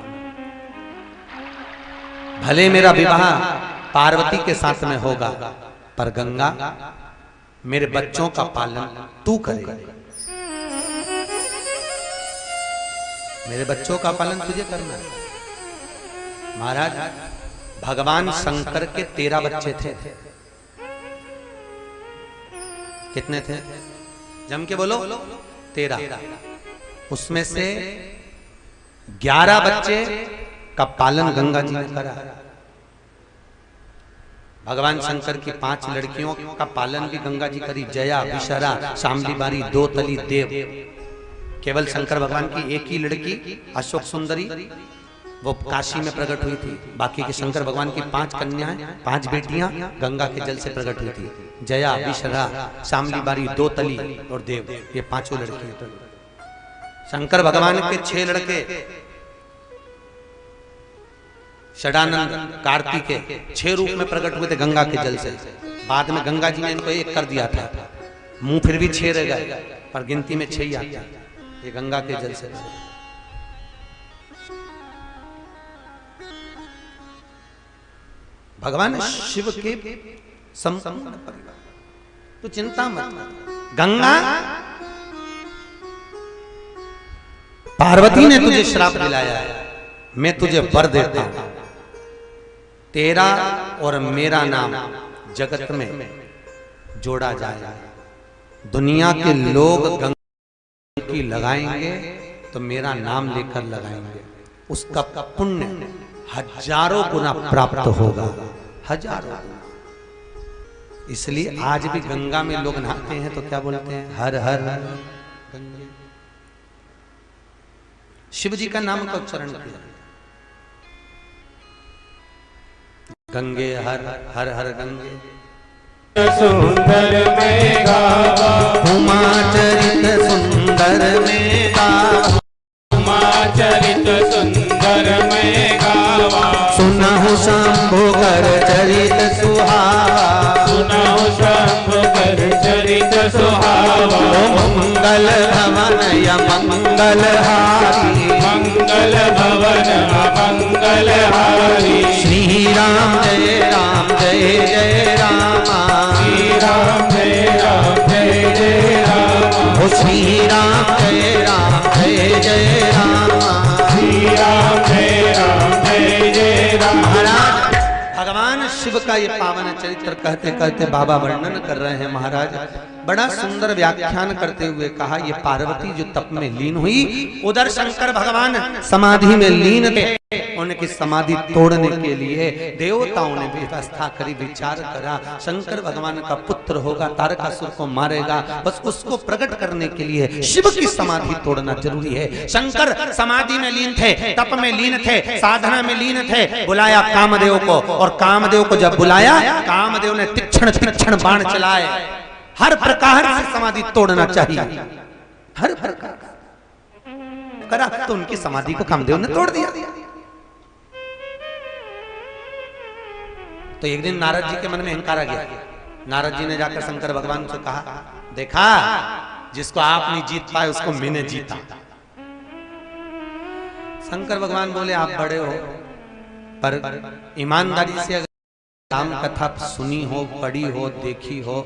भले मेरा विवाह पार्वती के साथ में होगा, पर गंगा मेरे बच्चों का पालन तू करेगा, मेरे बच्चों का पालन तुझे करना है। महाराज भगवान शंकर के 13 बच्चे थे। कितने थे? जम के बोलो। 13। उसमें से 11 बच्चे का पालन गंगा जी ने करा। भगवान शंकर की 5 लड़कियों का पालन भी गंगा जी करी, जया, विशरा, शामली बारी, दो तली, देव। केवल शंकर भगवान की एक ही लड़की अशोक सुंदरी वो काशी में प्रकट हुई थी, बाकी के शंकर भगवान की 5 कन्याएं, 5 बेटियां गंगा के जल से प्रकट हुई थी, जया, विशरा, शामली बारी, दो तली और देव, ये 5 लड़कियां। शंकर भगवान के 6 लड़के षडानंद, कार्तिकेय 6 रूप में प्रकट हुए थे गंगा के जल से। बाद में गंगा जी ने इनको 1 कर दिया था, मुंह फिर भी 6 रह गए, पर गिनती में 6 ही आते हैं, ये गंगा के जल से। भगवान शिव के संपूर्ण परिवार, तो चिंता मत। गंगा पार्वती ने तुझे श्राप दिलाया है, मैं तुझे वर देता हूं, तेरा और मेरा नाम जगत में जोड़ा जाएगा। दुनिया के लोग गंगा की लगाएंगे तो मेरा नाम लेकर लगाएंगे, उसका पुण्य हजारों गुना प्राप्त होगा, हजारों। इसलिए आज भी गंगा में लोग नहाते हैं तो क्या बोलते हैं, हर हर गंगे। शिव जी का नाम का उच्चारण किया, गंगे हर हर हर गंगे। सुंदर में गावा उमा चरित सुंदर में गावा, उमा चरित सुंदर में गावा, सुनहु शंभु कर चरित सुहावा, सुनहु शंभु कर चरित सुहावा। मंगल भवन या मंगल हारी, मंगल भवन मंगल हारी। श्री राम जय राम जय जय रामा, श्री राम जय राम जय जय रामा, श्री राम जय राम जय जय रामा, श्री राम जय राम जय जय राम। महाराज भगवान शिव का ये पावन चरित्र कहते कहते बाबा वर्णन कर रहे हैं। महाराज बड़ा सुंदर व्याख्यान करते हुए कहा, ये पार्वती जो तप में लीन हुई, उधर शंकर भगवान समाधि में लीन थे। उनकी समाधि तोड़ने के लिए देवताओं ने व्यवस्था करी, विचार करा, शंकर भगवान का पुत्र होगा, तारकासुर को मारेगा, बस उसको प्रकट करने के लिए शिव की समाधि तोड़ना जरूरी है। शंकर समाधि में लीन थे, तप में लीन थे, साधना में लीन थे। बुलाया कामदेव को, और कामदेव को जब बुलाया, कामदेव ने तीक्ष्ण तीक्ष्ण बाण चलाए। हर प्रकार से समाधि तोड़ना चाहिए, हर प्रकार करा, तो उनकी समाधि को कामदेव ने तोड़ दिया। तो एक दिन नारद जी के मन में अहंकार आ गया। नारद जी ने जाकर शंकर भगवान से कहा, देखा जिसको आप नहीं जीत पाए उसको मैंने जीता। शंकर भगवान बोले, आप बड़े हो, पर ईमानदारी से अगर राम कथा सुनी हो, पढ़ी हो, देखी हो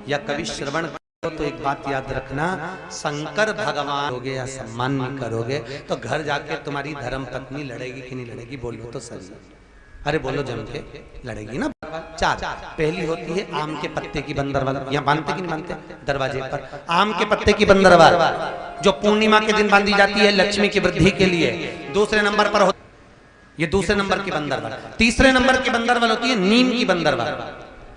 या कभी श्रवण करो तो एक बात याद रखना, शंकर भगवान करोगे या सम्मान नहीं करोगे तो घर जाके तुम्हारी धर्म पत्नी लड़ेगी कि नहीं लड़ेगी, बोलो तो सही। अरे बोलो जम के लड़ेगी ना। 4 पहली होती है आम के पत्ते की बंदरवाल, यहाँ बांधते कि नहीं बांधते दरवाजे पर, आम के पत्ते की बंदरवाल जो पूर्णिमा के दिन बांधी जाती है लक्ष्मी की वृद्धि के लिए। दूसरे नंबर पर ये दूसरे नंबर की बंदरवाल। तीसरे नंबर की बंदरवाल होती है नीम की बंदरवाल,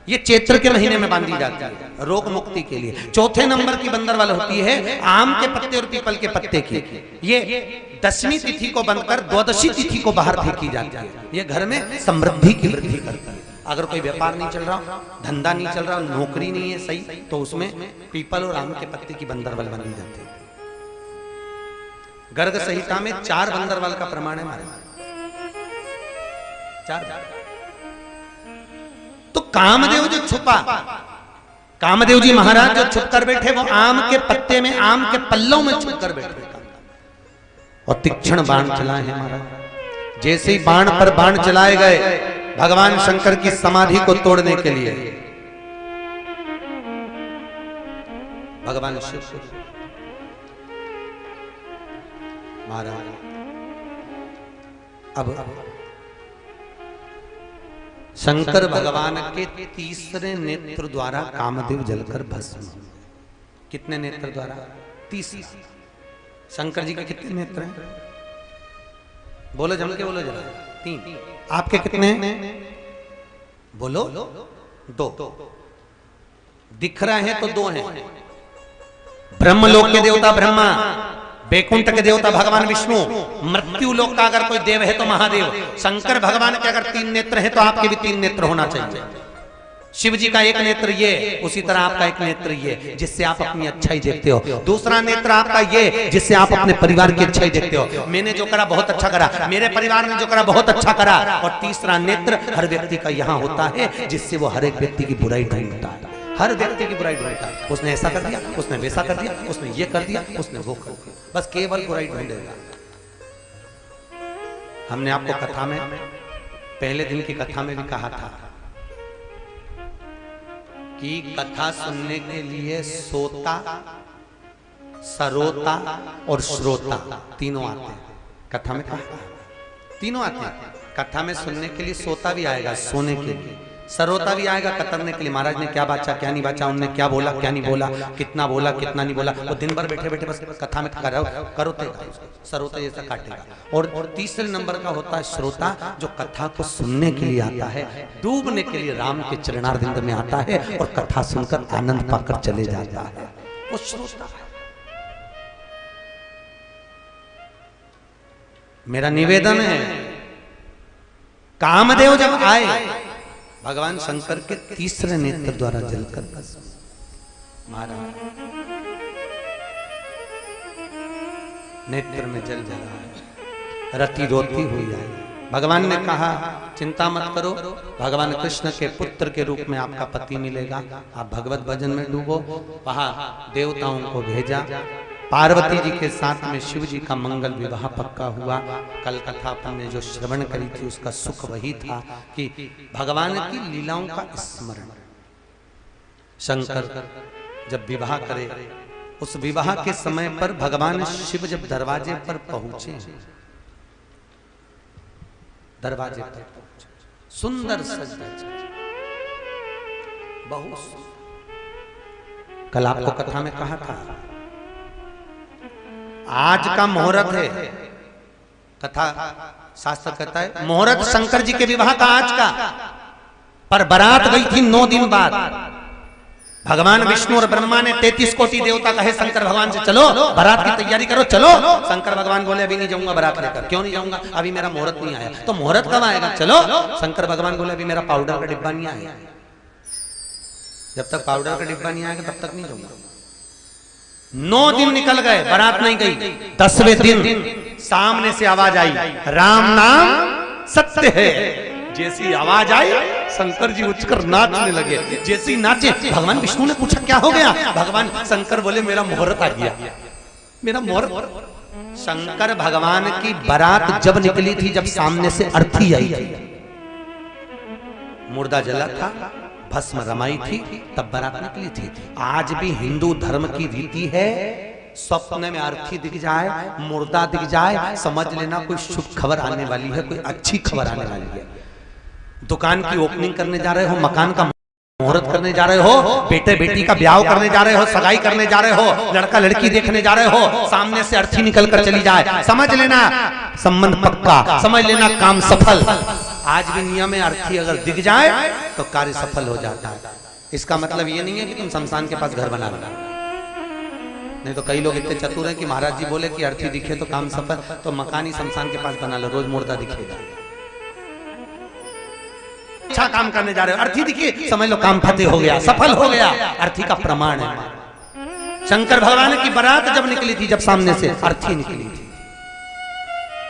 ये चैत्र के महीने में बांधी जाती है रोग मुक्ति के लिए। चौथे नंबर की बंदरवाल होती है आम के पत्ते और पीपल के पत्ते की, ये 10वीं तिथि को बंद कर 12वीं तिथि को बाहर फेंकी जाती है। ये घर में समृद्धि की वृद्धि करती है। अगर कोई व्यापार नहीं चल रहा, धंधा नहीं चल रहा, नौकरी नहीं है सही, तो उसमें पीपल और आम के पत्ते की बंदरवाल बनी जाती है। गर्ग संहिता में 4 बंदरवाल का प्रमाण है हमारे, 4। तो कामदेव जो छुपा, कामदेव जी महाराज जो छुप कर बैठे, वो आम के पत्ते में, आम के पल्लों में छुप कर बैठे और तीक्ष्ण बाण चलाए हैं महाराज। जैसे ही बाण पर बाण चलाए गए भगवान शंकर की समाधि को तोड़ने के लिए, भगवान शिव महाराज अब शंकर भगवान के तीसरे नेत्र द्वारा कामदेव जलकर भस्म। कितने नेत्र द्वारा? 30। शंकर जी के कितने नेत्र हैं? बोलो जम के बोलो जरा। 3। आपके कितने? बोलो दो। दिख रहे हैं तो दो हैं। ब्रह्मलोक के देवता ब्रह्मा, बैकुंठ के देवता भगवान विष्णु, मृत्यु लोक का अगर कोई देव है तो महादेव, शंकर भगवान के अगर 3 नेत्र हैं तो आपके भी 3 नेत्र होना चाहिए। शिव जी का एक नेत्र ये, उसी तरह आपका एक नेत्र ये, जिससे आप अपनी अच्छाई देखते हो। दूसरा नेत्र आपका ये, जिससे आप अपने परिवार की अच्छाई देखते हो। मैंने जो करा बहुत अच्छा करा, मेरे परिवार ने जो करा बहुत अच्छा करा। और तीसरा नेत्र हर व्यक्ति का यहाँ होता है, जिससे वो हर एक व्यक्ति की बुराई ढूंढता है। हर व्यक्ति की बुराई ढूंढता है। उसने ऐसा कर दिया, उसने वैसा कर दिया, उसने ये कर दिया, उसने वो कर दिया, बस केवल बुराई ढूंढेगा। हमने आपको कथा में, पहले दिन की कथा में भी कहा था कि कथा सुनने के लिए सोता, सरोता और श्रोता तीनों आते हैं। कथा में कहा तीनों आते हैं। कथा में सुनने के लिए सोता भी आएगा, सोने के लिए, सरोता भी आएगा कतरने के लिए। महाराज ने क्या बाचा क्या नहीं बाचा, उनने क्या बोला क्या नहीं बोला, कितना बोला कितना नहीं बोला, वो दिन भर बैठे बैठे बस कथा में करोतेगा, सरोता जैसा काटेगा। और तीसरे नंबर का होता है श्रोता, जो कथा को सुनने के लिए आता है, डूबने के लिए राम के चरणारविंद में आता है और कथा सुनकर आनंद पाकर चले जाता है, वो श्रोता है। मेरा निवेदन है, कामदेव जब आए भगवान शंकर के तीसरे नेत्र द्वारा जलकर मारा, नेत्र में जल जला, रति रोती हुई आई। भगवान ने कहा चिंता मत करो, भगवान कृष्ण के पुत्र के रूप में आपका पति मिलेगा, आप भगवत भजन में डूबो। वहां देवताओं को भेजा, पार्वती जी के साथ में शिव जी का मंगल विवाह पक्का हुआ। कल कथा अपन ने जो श्रवण करी थी उसका सुख वही था कि भगवान की लीलाओं का स्मरण। शंकर जब विवाह करे, उस विवाह के समय पर भगवान शिव जब दरवाजे पर पहुंचे, दरवाजे पर पहुंचे, सुंदर सज बहुत। कल आपको कथा में कहा था आज का मुहूर्त है, कथा शास्त्र कहता है मुहूर्त शंकर जी के विवाह का आज का, पर बारात गई थी 9 दिन बाद। भगवान विष्णु और ब्रह्मा ने 33 कोटि देवता कहे शंकर भगवान से चलो बारात की तैयारी करो, चलो। शंकर भगवान बोले अभी नहीं जाऊंगा बारात लेकर। क्यों नहीं जाऊंगा? अभी मेरा मुहूर्त नहीं आया। तो मुहूर्त कब आएगा? चलो। शंकर भगवान बोले अभी मेरा पाउडर का डिब्बा नहीं आया, जब तक पाउडर का डिब्बा नहीं आएगा तब तक नहीं जाऊंगा। 9 दिन निकल गए, बारात नहीं गई। 10वें दिन सामने से आवाज आई, राम नाम सत्य है। जैसी आवाज आई शंकर जी उठकर नाचने लगे। जैसी नाचे, भगवान विष्णु ने पूछा क्या हो गया? भगवान शंकर बोले मेरा मुहूर्त आ गया, मेरा मुहूर्त। शंकर भगवान की बारात जब निकली थी, जब सामने से अर्थी आई थी, मुर्दा जला था, भस्म रमाई थी, तब बारात निकली थी। आज भी हिंदू धर्म की रीति है, स्वप्न में अर्थी दिख जाए, मुर्दा दिख जाए, समझ लेना कोई शुभ खबर आने वाली है, कोई अच्छी खबर आने वाली है। दुकान की ओपनिंग करने जा रहे हो, मकान का मुहूर्त करने जा रहे हो, बेटे बेटी का ब्याह करने जा रहे हो, सगाई करने जा रहे हो, लड़का लड़की देखने जा रहे हो, सामने से अर्थी निकल कर चली जाए, समझ लेना संबंध पक्का, समझ लेना काम सफल। आज भी नियम में अर्थी अगर दिख जाए तो कार्य सफल हो जाता है। इसका मतलब ये नहीं है कि तुम शमशान के पास घर बना लो। नहीं तो कई लोग इतने चतुर हैं कि महाराज जी बोले कि अर्थी दिखे तो काम सफल, तो मकान ही शमशान के पास बना लो, रोज मुर्दा दिखेगा। अच्छा काम करने जा रहे हो, अर्थी दिखी, समझ लो काम फतेह हो गया, सफल हो गया। अर्थी का प्रमाण है। शंकर भगवान की बारात जब निकली थी, जब सामने से अर्थी निकली थी,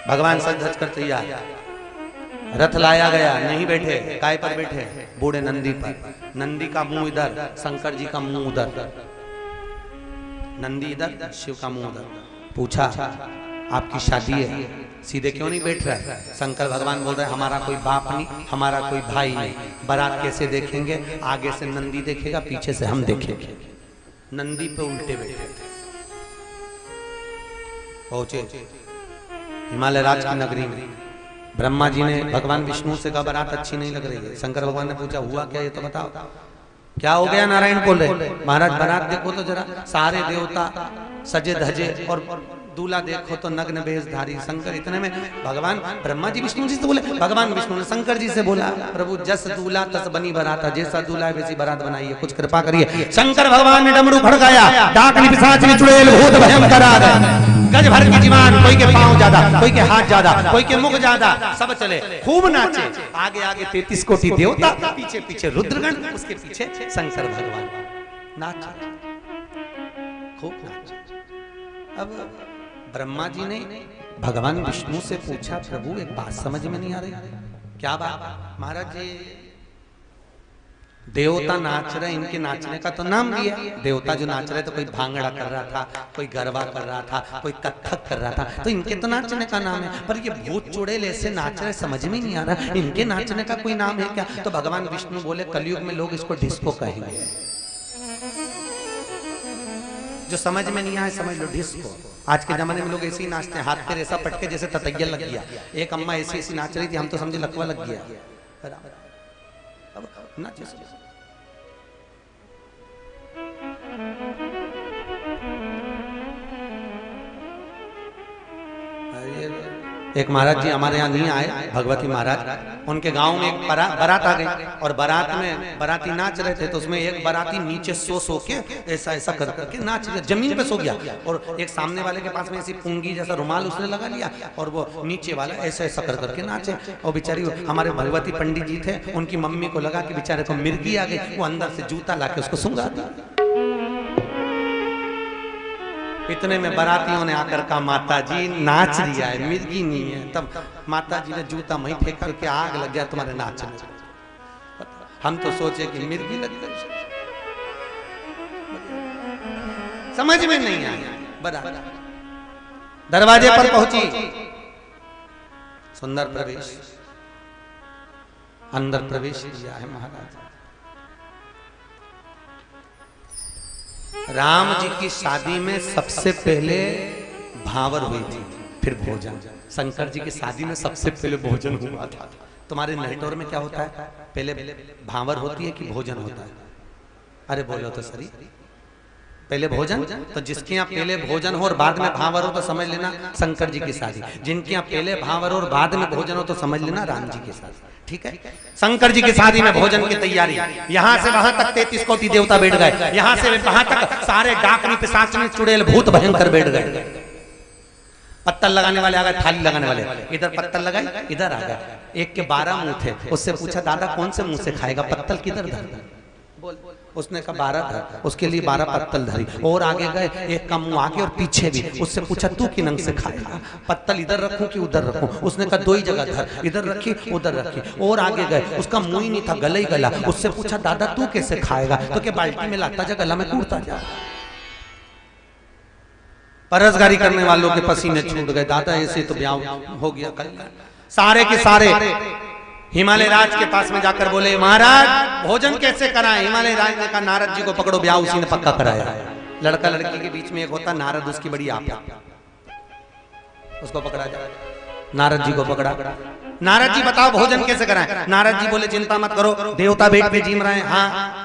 भगवान सज धज कर तैयार, रथ लाया गया, नहीं बैठे, काय पर बैठे? बूढ़े नंदी पर। नंदी का मुंह इधर, शंकर जी का मुंह उधर, नंदी इधर, शिव का मुंह उधर। पूछा आपकी शादी है, सीधे क्यों नहीं बैठ रहा है? शंकर भगवान बोल रहे हमारा कोई बाप नहीं, हमारा कोई भाई नहीं, बारात कैसे देखेंगे? आगे से नंदी देखेगा, पीछे से हम देखेंगे। नंदी पे उल्टे बैठे थे। पहुंचे हिमालय राज की नगरी में। ब्रह्मा जी ने भगवान विष्णु से कहा बारात अच्छी नहीं लग रही है। शंकर भगवान ने पूछा हुआ क्या, ये तो बताओ क्या हो गया? नारायण बोले महाराज बारात देखो तो जरा, सारे देवता सजे धजे और दूल्हा देखो तो नग्न वेशधारी शंकर। इतने में भगवान ब्रह्मा जी विष्णु जी से बोले, भगवान विष्णु ने शंकर जी से बोला, प्रभु जस दूल्हा तस बनी बराता, जैसा दूल्हा वैसी बारात बनाइए, कुछ कृपा करिए। शंकर भगवान ने डमरू खड़काया, डाकनी पिशाचनी चुड़ैल भूत भयंकर आ गए। गज भर की जीवान, कोई के पांव ज्यादा, कोई के हाथ ज्यादा, कोई के मुख ज्यादा, सब चले खूब नाचे। आगे आगे 33 कोटि देवता, पीछे पीछे रुद्रगण, उसके पीछे शंकर भगवान नाच खूब नाच। अब ब्रह्मा जी ने भगवान विष्णु से पूछा, प्रभु एक बात समझ में नहीं आ रही। क्या बात? महाराज जी देवता नाच रहे, इनके नाचने का तो नाम दिया। देवता जो नाच रहे तो कोई भांगड़ा कर रहा था, कोई गरबा कर रहा था, कोई कथक कर रहा था, तो इनके तो नाचने का नाम है। पर ये भूत चुड़ैल ऐसे नाच रहे, समझ में नहीं आ रहा इनके नाचने का कोई नाम है क्या? तो भगवान विष्णु बोले, कलयुग में लोग इसको डिस्को कहेंगे। जो समझ में नहीं आए समझ लो डिस्को। आज के जमाने में लोग ऐसे ही नाचते हैं, हाथ पे ऐसा पटके जैसे ततैया लग गया। एक अम्मा ऐसी ऐसी नाच रही थी, हम तो समझे लकवा लग गया। अब नाचे एक महाराज जी हमारे यहाँ नहीं आए, भगवती महाराज, उनके गांव में एक बारात आ गई और बारात में बाराती नाच रहे थे। तो उसमें एक बाराती नीचे सो के ऐसा ऐसा कर करके नाच रहा, जमीन पे सो गया। और एक सामने वाले के पास में ऐसी पुंगी जैसा रुमाल उसने लगा लिया और वो नीचे वाला ऐसा ऐसा कर करके नाचे। और बेचारी हमारे भगवती पंडित जी थे, उनकी मम्मी को लगा कि बेचारे को मिर्गी आ गई, वो अंदर से जूता ला के उसको सूंघा दिया। इतने में बारातियों ने आकर कहा, माता जी नाच दिया है, मिर्गी नहीं है। तब माता जी ने जूता वहीं फेंक करके, आग लग गया तुम्हारे नाचने। हम तो सोचे कि मिर्गी लग गई, समझ में नहीं आया। बारात दरवाजे पर पहुंची, सुंदर प्रवेश, अंदर प्रवेश किया है महाराज। राम जी की शादी में सबसे पहले भावर हुई थी, फिर भोजन। शंकर जी की शादी में सबसे पहले भोजन हुआ था। तुम्हारे नहटोर में क्या होता है? पहले भावर होती है कि भोजन होता है? अरे बोलो तो सही, पहले भोजन। तो जिसके यहाँ पहले भोजन हो और बाद में भावर हो तो समझ लेना शंकर जी की शादी। जिनके यहाँ पहले भावर हो और बाद में भोजन हो तो समझ लेना राम जी की शादी। ठीक है, शंकर जी की शादी में भोजन की तैयारी। यहाँ से वहां तक 33 कोटि देवता बैठ गए, यहाँ से वहां तक सारे डाकनी पिशाचनी चुड़ैल भूत भयंकर बैठ गए। पत्तल लगाने वाले आ गए, थाली लगाने वाले, इधर पत्तल लगाई, इधर आ गए। एक के 12 मुंह थे, उससे पूछा, दादा कौन से मुंह से खाएगा, पत्तल किधर धर? बोल। उसने कहा 12 धर, उसके लिए 12 पत्तल धरी। और आगे गए, एक का मुंह आगे और पीछे भी। उससे पूछा, तू किन अंग से खाएगा, पत्तल इधर रखूं कि उधर रखूं? उसने कहा 2 ही जगह धर, इधर रखी उधर रखी। और आगे गए, उसका मुंह ही नहीं था, गला ही गला। उससे पूछा, दादा तू कैसे खाएगा? तो क्या बाल्टी में लाता जा, गला में कूदता जा। परसगारी करने वालों के पसीने छूट गए। दादा ऐसे तो ब्याह हो गया कल। सारे के सारे हिमालय राज के पास में जाकर बोले, महाराज भोजन कैसे कराएं? हिमालय राज ने कहा, नारद जी को पकड़ो, ब्याह उसी ने पक्का कराया। लड़का लड़की के बीच में एक होता नारद, उसकी बड़ी आपा, उसको पकड़ा जाए। नारद जी को पकड़ा। नारद जी बताओ भोजन कैसे कराएं? नारद जी बोले, चिंता मत करो, देवता बेट पे जिम रहे हैं, हाँ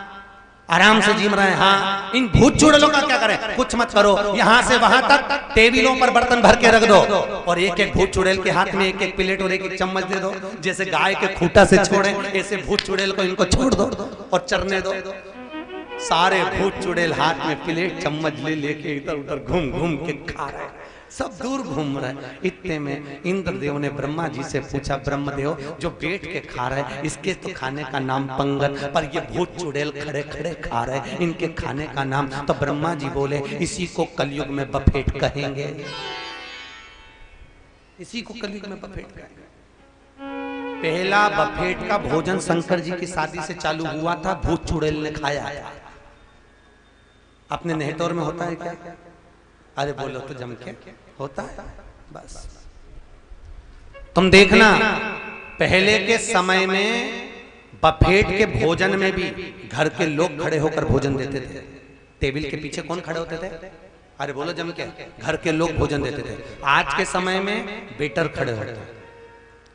आराम से जिम रहे हैं, हाँ। इन भूत चुड़ैलों का क्या करें? कुछ मत करो, यहाँ से वहां तक टेबलों पर बर्तन भर के रख दो और एक एक भूत चुड़ैल के हाथ में एक एक प्लेट और एक एक चम्मच दे दो। जैसे गाय के खूंटा से छोड़े, ऐसे भूत चुड़ैल को इनको छोड़ दो और चरने दो। सारे भूत चुड़ैल हाथ में प्लेट चम्मच ले लेके इधर उधर घूम घूम के खा रहे, सब दूर घूम रहे। इतने में इंद्रदेव ने ब्रह्मा जी से पूछा, ब्रह्मदेव जो बैठ के खा रहे इसके तो खाने का नाम पंगत, पर ये भूत चुड़ैल खड़े खड़े खा रहे, इनके खाने का नाम? तो ब्रह्मा जी बोले, इसी को कलयुग में बफेट कहेंगे, इसी को कलयुग में बफेट कहेंगे। पहला बफेट का भोजन शंकर जी की शादी से चालू हुआ था, भूत चुड़ैल ने खाया। अपने नेहटोर में होता है क्या? अरे बोलो तो जम के होता है। बस तुम देखना, पहले के समय में बफेट के भोजन में भी घर के लोग खड़े होकर भोजन देते थे। टेबल के पीछे कौन खड़े होते थे? अरे बोलो जम के, घर के लोग भोजन देते थे। आज के समय में वेटर खड़े होते,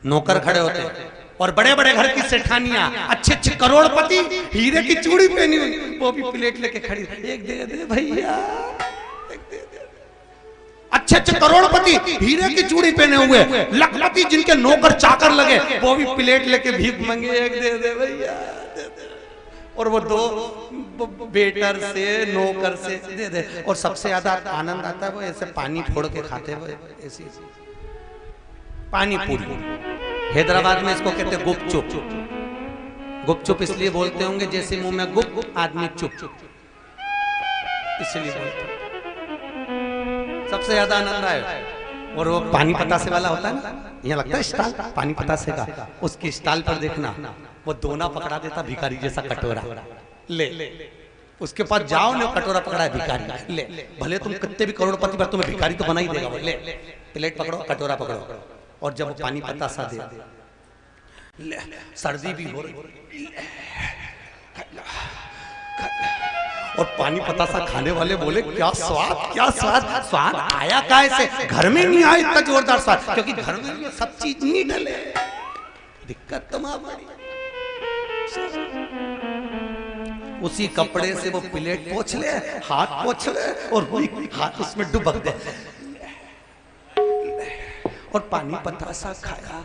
नौकर खड़े होते, और बड़े बड़े घर की सेठानियां, अच्छे अच्छे करोड़पति, हीरे की चूड़ी पहनी हुई, वो भी प्लेट लेके खड़ी, एक दे दे भैया, अच्छे अच्छे करोड़पति हीरे की चूड़ी पहने हुए, लखपति जिनके नौकर चाकर लगे, वो भी प्लेट लेके भीख मांगे, एक दे दे भैया दे दे। और वो दो बेटर से नौकर से दे दे। और सबसे ज्यादा आनंद आता है वो ऐसे पानी फोड़ के खाते हुए, ऐसी पानी पूरी। हैदराबाद में इसको कहते गुपचुप। गुपचुप इसलिए बोलते होंगे जैसे मुंह में गुप आदमी चुप, इसलिए बोलते। सबसे ज्यादा आनंद आए। और वो पानी पतासे वाला होता है ना, यहाँ लगता है स्टाल पानी पतासे का, उसकी स्टाल पर देखना वो दोना पकड़ा देता भिखारी जैसा कटोरा, ले उसके पास जाओ ना, कटोरा पकड़ा है भिखारी, ले भले तुम कितने भी करोड़पति पर तुम्हें भिखारी तो बना ही देगा वो, ले प्लेट पकड़ो कटोरा पकड़ो। और जब वो पानी पतासा दे, सर्दी भी हो रही और पानी पतासा खाने वाले बोले क्या स्वाद, क्या स्वाद, स्वाद आया कैसे, घर में नहीं आया इतना जोरदार स्वाद, क्योंकि घर में सब चीज नहीं डले, दिक्कत तुम्हारी। उसी कपड़े से वो प्लेट पोंछ ले, हाथ पोंछ ले और वही हाथ उसमें डुबक दे और पानी पतासा खाया।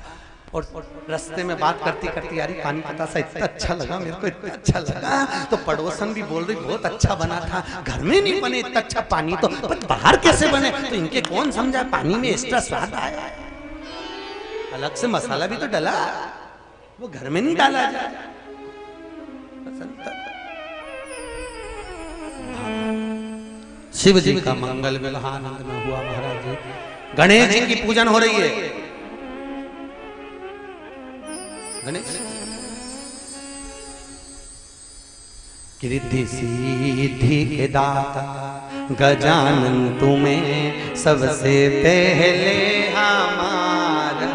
और रास्ते में बात करती करती यारी पानी पतासा इतना अच्छा लगा मेरे को, इतना अच्छा लगा, तो पड़ोसन भी बोल रही बहुत अच्छा बना था, घर में नहीं बने इतना अच्छा पानी तो, पर बाहर कैसे बने, तो इनके कौन समझा पानी में एक्स्ट्रा स्वाद आया, अलग से मसाला भी तो डला, वो घर में नहीं डाला जाए। शिव जी का मंगल विलहानंद में हुआ महाराज जी। गणेश जी की पूजन हो रही है। गणेश कृति सीधी के दाता गजानन तुम्हें सबसे पहले हमारा,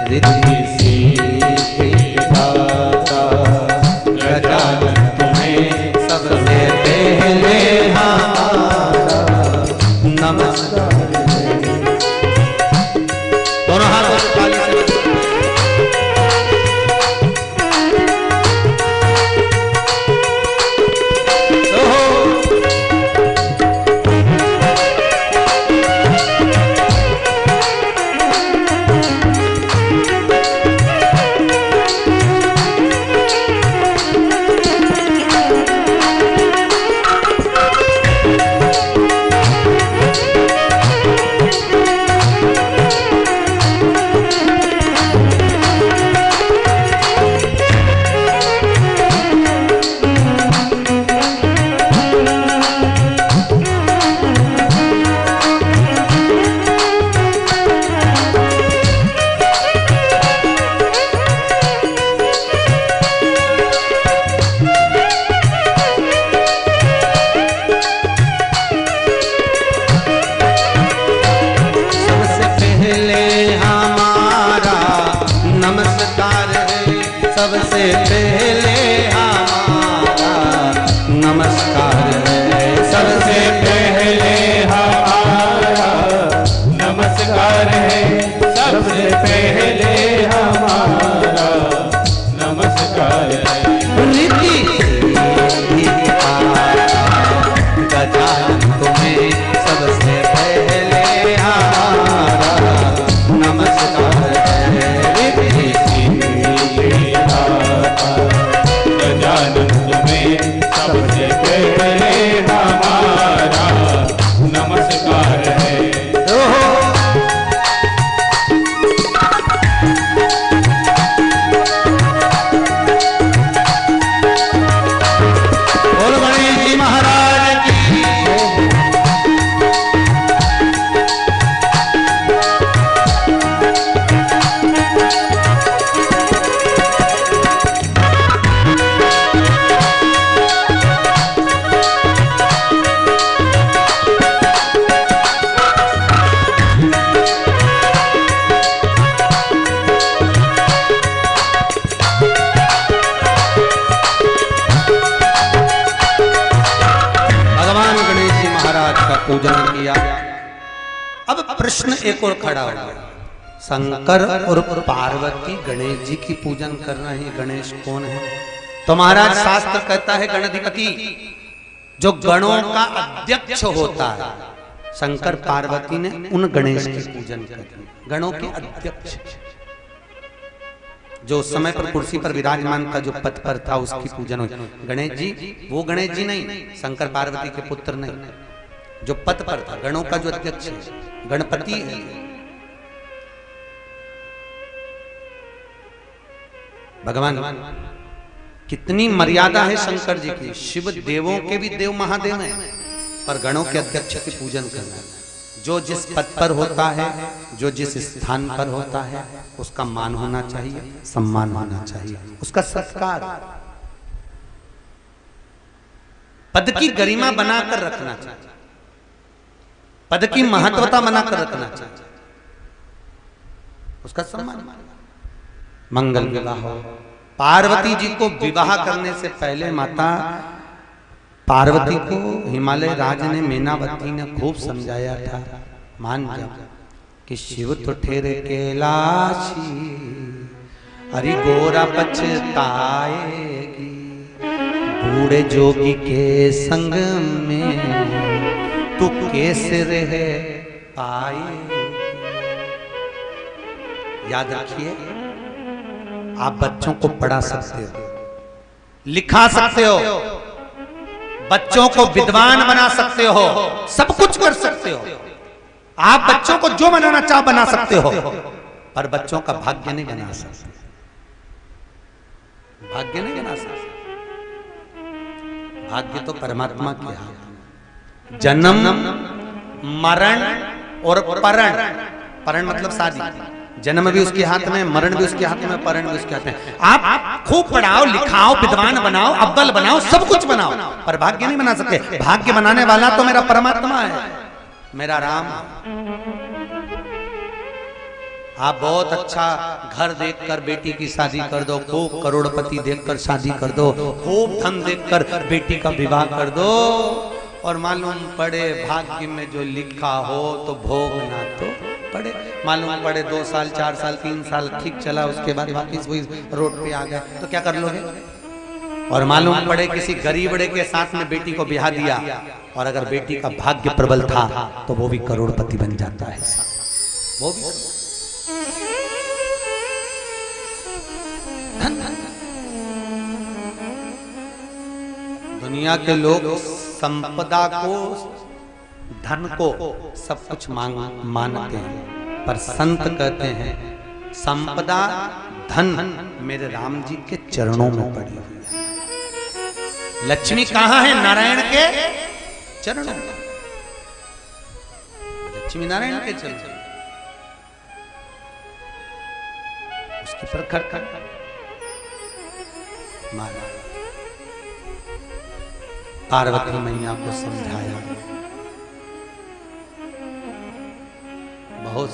कृति सीधी के दाता गजानन तुम्हें सबसे पहले हमारा नमस्कार। दोनों हाथों से ताली से सबसे पहले हमारा नमस्कार है, सबसे पहले हमारा नमस्कार है, सबसे पहले हमारा नमस्कार है। गजानन तुम्हें सबसे पहले हमारा नमस्कार है, गजानन तुम्हें सबसे पहले हमारा नमस्कार है। बोलो गणेश जी महाराज की। पूजन किया। अब प्रश्न एक और खड़ा हो गया, शंकर और पार्वती गणेश जी की पूजन कर रहे हैं, गणेश कौन है? तो महाराज शास्त्र कहता है गणाधिपति जो गणों का अध्यक्ष होता है। शंकर पार्वती ने उन गणेश की पूजन करी, गणों के अध्यक्ष, जो उस समय पर कुर्सी पर विराजमान था, जो पद पर था, उसकी पूजन हुई। गणेश जी, वो गणेश जी नहीं, शंकर पार्वती के पुत्र नहीं, जो पद पर था, गणों का जो अध्यक्ष है, गणपति है। भगवान कितनी मर्यादा है शंकर जी की। शिव देवों के भी देव महादेव हैं, पर गणों के अध्यक्ष की पूजन करना। जो जिस पद पर होता है, जो जिस स्थान पर होता है, उसका मान होना चाहिए, सम्मान होना चाहिए, उसका सत्कार, पद की गरिमा बनाकर रखना चाहिए, पद की महत्वता बनाकर रखना चाहिए, उसका सम्मान। मंगल विवाह, पार्वती जी को विवाह करने से पहले माता पार्वती को हिमालय राज ने, मीनावती ने खूब समझाया था, मान जा कि शिव तो ठेरे कैलाशी, हरि गोरा पछताएगी, बूढ़े जोगी के संग में तू कैसे रह पाएगी। याद रखिए, आप बच्चों को पढ़ा सकते हो, लिखा सकते हो, बच्चों को विद्वान बना सकते हो, सब कुछ कर सकते हो। आप बच्चों को जो बनाना चाहो बना सकते हो, पर बच्चों का भाग्य नहीं बना सकते, भाग्य नहीं बना सकते। भाग्य तो परमात्मा के हाथ में। जन्म, मरण और परण, परण मतलब शादी, जन्म भी उसके हाथ में, मरण भी उसके हाथ में, परण भी उसके हाथ में। आप खूब पढ़ाओ, लिखाओ, विद्वान बनाओ, अव्वल बनाओ, सब कुछ बनाओ, पर भाग्य नहीं बना सकते। भाग्य बनाने वाला तो मेरा परमात्मा है, मेरा राम। आप बहुत अच्छा घर देखकर बेटी की शादी कर दो, खूब करोड़पति देखकर शादी कर दो, खूब धन देखकर बेटी का विवाह कर दो, और मालूम पड़े भाग्य में जो लिखा हो तो भोगना तो पड़े। मालूम पड़े 2 साल, 4 साल, 3 साल ठीक चला, उसके बाद वापिस वही रोड पे आ गए, तो क्या कर लोगे? और मालूम पड़े किसी गरीबड़े के साथ में बेटी को ब्याह दिया, और अगर बेटी का भाग्य प्रबल था तो वो भी करोड़पति बन जाता है, वो भी। दुनिया के लोग संपदा को, धन को सब कुछ मानते हैं, पर संत कहते हैं संपदा धन मेरे राम जी के चरणों में पड़ी हुई है। लक्ष्मी कहाँ है? नारायण के चरणों में। लक्ष्मी नारायण के चरणों, उसकी प्रखर कर मारा। पार्वती मैया को समझाया, बहुत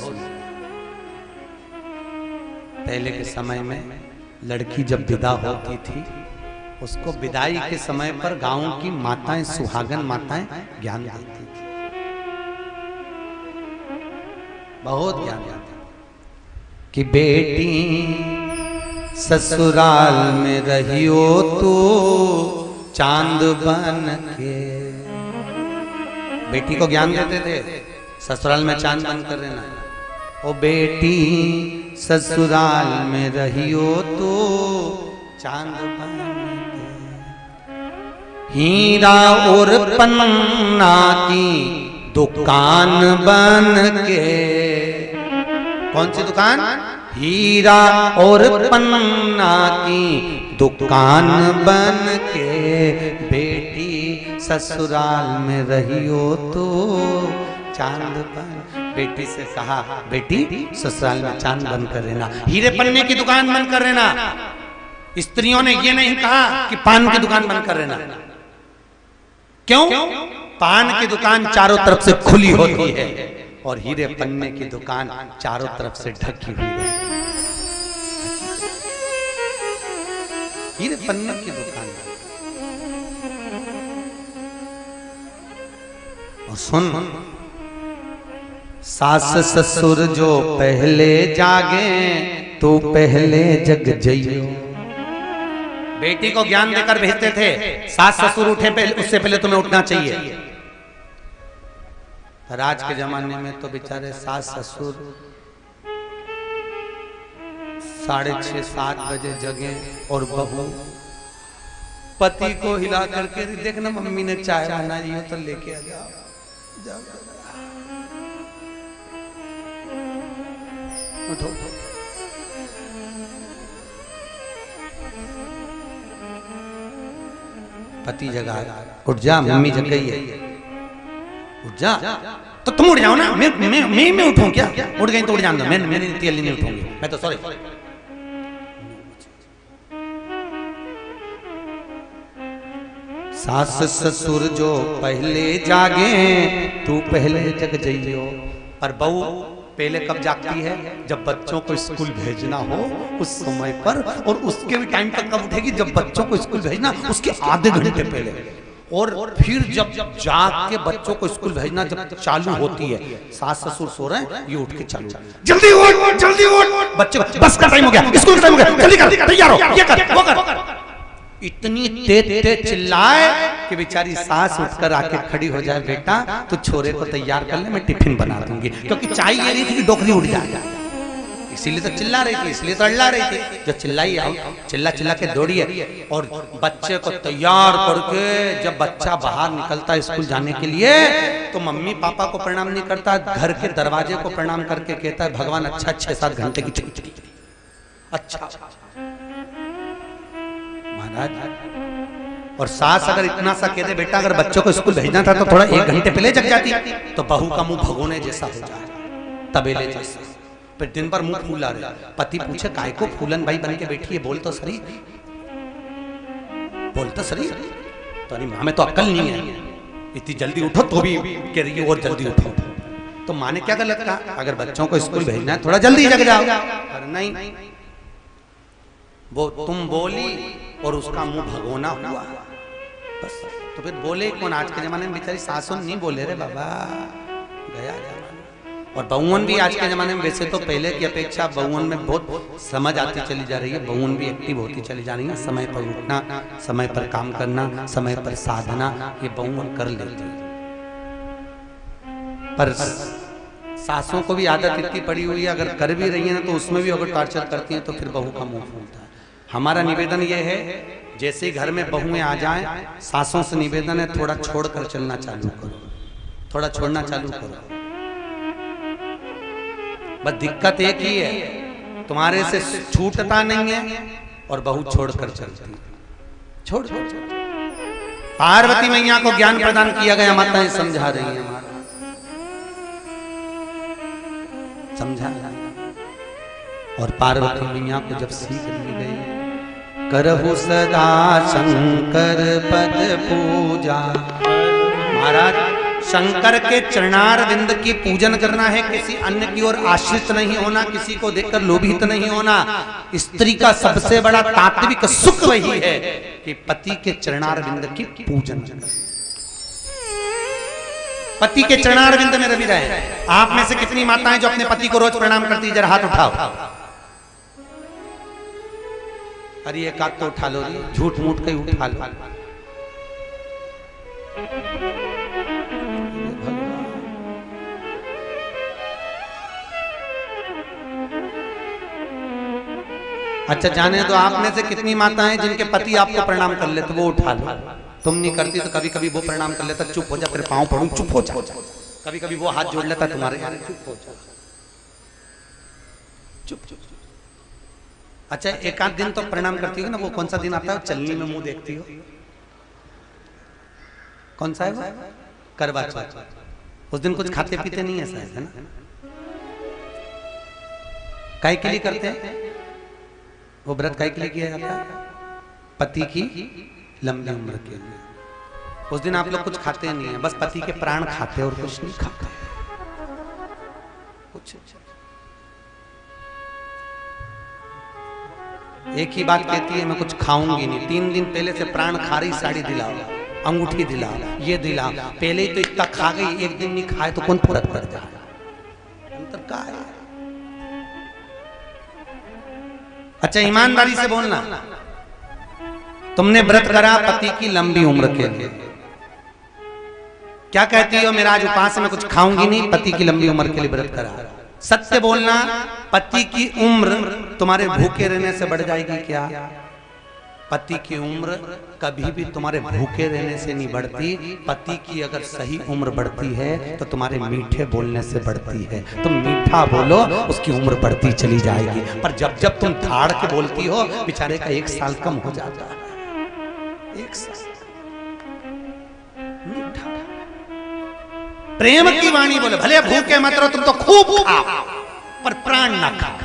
पहले के समय में लड़की जब विदा होती थी, उसको विदाई के समय पर गांव की माताएं, सुहागन माताएं ज्ञान देती थी, बहुत ज्ञान देती कि बेटी ससुराल में रहियो तो चांद बन के। बेटी को ज्ञान देते थे, ससुराल में चांद बन कर रहना। ओ बेटी ससुराल में रहियो तो चांद बन के, हीरा और पन्ना की दुकान बन के। कौन सी दुकान? हीरा और पन्ना की दुकान बन के, बेटी ससुराल में रहियो तो चांद बन। बेटी से कहा, बेटी ससुराल में चांद बन कर रहना, हीरे पन्ने की दुकान बन कर रहना। स्त्रियों ने ये नहीं कहा कि पान की दुकान बन कर रहना। क्यों? पान की दुकान चारों तरफ से खुली होती है, और हीरे पन्ने की दुकान चारों तरफ से ढकी हुई है। हीरे पन्ने की दुकान। और सुन, सास ससुर जो पहले जागे तो पहले जग जइयो। बेटी को ज्ञान देकर भेजते थे, सास ससुर उठे उससे पहले तुम्हें उठना चाहिए। पर आज के जमाने में तो बेचारे सास ससुर 6:30-7 बजे जगे और बहू पति को हिला करके, देखना मम्मी ने चाय बनाई है तो लेके आ जाओ, उठो। पति जगा, उठ जा, मम्मी जग गई है, उठ जा। तो तुम उठ जाओ ना, मैं उठूं क्या? उठ गई तो उठ जाना, मैं नहीं उठूंगी, मैं तो सॉरी। सास ससुर जो पहले जागे तू पहले जग जइयो। पर बहू पहले कब जागती है? जब बच्चों को स्कूल भेजना हो उस समय पर, और उसके भी टाइम तक कब उठेगी? जब बच्चों को स्कूल भेजना उसके आधे घंटे पहले। और फिर जब जाग के बच्चों को स्कूल भेजना जब चालू होती है, सास ससुर सो रहे हैं, ये उठ के चालू, जल्दी उठ, जल्दी उठ, बच्चे बस का टाइम हो गया, स्कूल का टाइम हो गया, जल्दी कर, तैयार हो, ये कर, वो कर। इतनी तेज चिल्लाए कि बेचारी सास उठकर आके खड़ी हो जाए, बेटा तू छोरे को तैयार कर ले, मैं टिफिन बना दूंगी। क्योंकि चाय ये रही थी कि डोकरी उड़ जाए, इसीलिए तो चिल्ला रही थी, इसलिए तो अल्ला रही थी। जो चिल्लाई आई, चिल्ला के दौड़ी है, और बच्चे को तैयार करके जब बच्चा बाहर निकलता है स्कूल जाने के लिए, तो मम्मी पापा को प्रणाम नहीं करता, घर के दरवाजे को प्रणाम करके कहता है, भगवान अच्छा 6-7 घंटे की छुट्टी। अच्छा महाराज, और सास अगर इतना सा कह दे, बेटा अगर बच्चों को स्कूल भेजना था तो थोड़ा 1 घंटे पहले जग जाती, तो बहू का मुंह भगोने जैसा हो जाए, तबेले जैसा। फिर दिन भर मुंह फूला रहे। पति पूछे काय को फूलन भाई बन के बैठी है, बोल तो सही, बोल तो सही। तो अरे माँ में तो अक्ल नहीं है, इतनी जल्दी उठो तो भी कह रही है और जल्दी उठो। तो माँ ने क्या गलत कहा? अगर बच्चों को स्कूल भेजना है थोड़ा जल्दी जग जाओ। पर नहीं, वो तुम बोली और उसका मुंह भगोना हुआ बस। तो फिर बोले कौन? आज के जमाने में बेचारी सासुन नहीं बोले रे बाबा, गया जमाना। और बहुवन भी आज के जमाने में, वैसे तो पहले की अपेक्षा बहुवन में बहुत समझ आती चली जा रही है, बहुवन भी एक्टिव होती चली जा रही है। समय पर उठना, समय पर काम करना, समय पर साधना, ये बहुवन कर लेती है। पर सासों को भी आदत इतनी पड़ी हुई है, अगर कर भी रही है ना तो उसमें भी अगर टॉर्चर करती हैं तो फिर बहू का मुंह फूलता है। हमारा निवेदन ये है, जैसे घर में बहुएं आ जाएं, सासों से निवेदन है थोड़ा छोड़कर चलना चालू करो, थोड़ा छोड़ना चालू करो। बस दिक्कत एक ही है, तुम्हारे से छूटता नहीं है और बहू छोड़कर चलती है। छोड़ पार्वती मैया को ज्ञान प्रदान किया गया, माताएं समझा रही हैं, समझा। और पार्वती मैया को जब सीख दी गई, करहु सदा शंकर पद पूजा। महाराज, शंकर के चरणार विंद की पूजन करना है, किसी अन्य की ओर आश्रित नहीं होना, किसी को देखकर लोभित नहीं होना। स्त्री का सबसे बड़ा तात्विक सुख वही है कि पति के चरणार विंद की पूजन करना। पति के चरणार विंद में रवि रहे। आप में से कितनी माताएं जो अपने पति को रोज प्रणाम करती है? जरा हाथ उठाओ। अरे एक हाथ तो उठा लो, झूठ मूठ के उठा लो। अच्छा, जाने तो आप में से कितनी माताएं जिनके पति आपको प्रणाम कर लेते, वो उठा लो। तुम नहीं करती तो कभी कभी वो प्रणाम कर लेता, चुप हो जा, तेरे पांव पड़ूं, चुप हो जा। कभी कभी वो हाथ जोड़ लेता तुम्हारे, चुप हो जा, चुप चुप। अच्छा, एक आध दिन तो प्रणाम करती हो ना, वो कौन सा दिन आता है? चलनी में मुंह देखती हो, कौन सा है वो? करवा चौथ। उस दिन कुछ खाते पीते नहीं है शायद, है ना? काय के लिए करते हैं वो व्रत? काय के लिए किया जाता है? पति की लंबी उम्र के लिए। उस दिन आप लोग कुछ खाते नहीं है, बस पति के प्राण खाते और कुछ नहीं खाते कुछ। एक ही बात कहती है, मैं कुछ खाऊंगी नहीं। 3 दिन पहले से प्राण खा रही, साड़ी दिलाओ, अंगूठी दिलाओ, ये दिलाओ। पहले ही तो इतना खा गई, एक दिन नहीं खाए तो कौन फर्क पड़ जाए? अंतर क्या है? अच्छा, ईमानदारी से बोलना, तुमने व्रत करा पति की लंबी उम्र के लिए, क्या कहती हो मेरा आज उपास में कुछ खाऊंगी नहीं, पति की लंबी उम्र के लिए व्रत करा। सत्य बोलना, पति की उम्र तुम्हारे भूखे रहने से बढ़ जाएगी क्या? पति की उम्र कभी भी तुम्हारे भूखे रहने से नहीं बढ़ती। पति की अगर सही उम्र बढ़ती है तो तुम्हारे मीठे बोलने से बढ़ती है। तुम मीठा बोलो, उसकी उम्र बढ़ती चली जाएगी। पर जब जब तुम धाड़ के बोलती हो, बेचारे का 1 साल कम हो जाता है। 1 साल मीठा प्रेम की वाणी बोले, भले भूखे मत रहो, तुम तो खूब खाओ पर प्राण ना खाओ।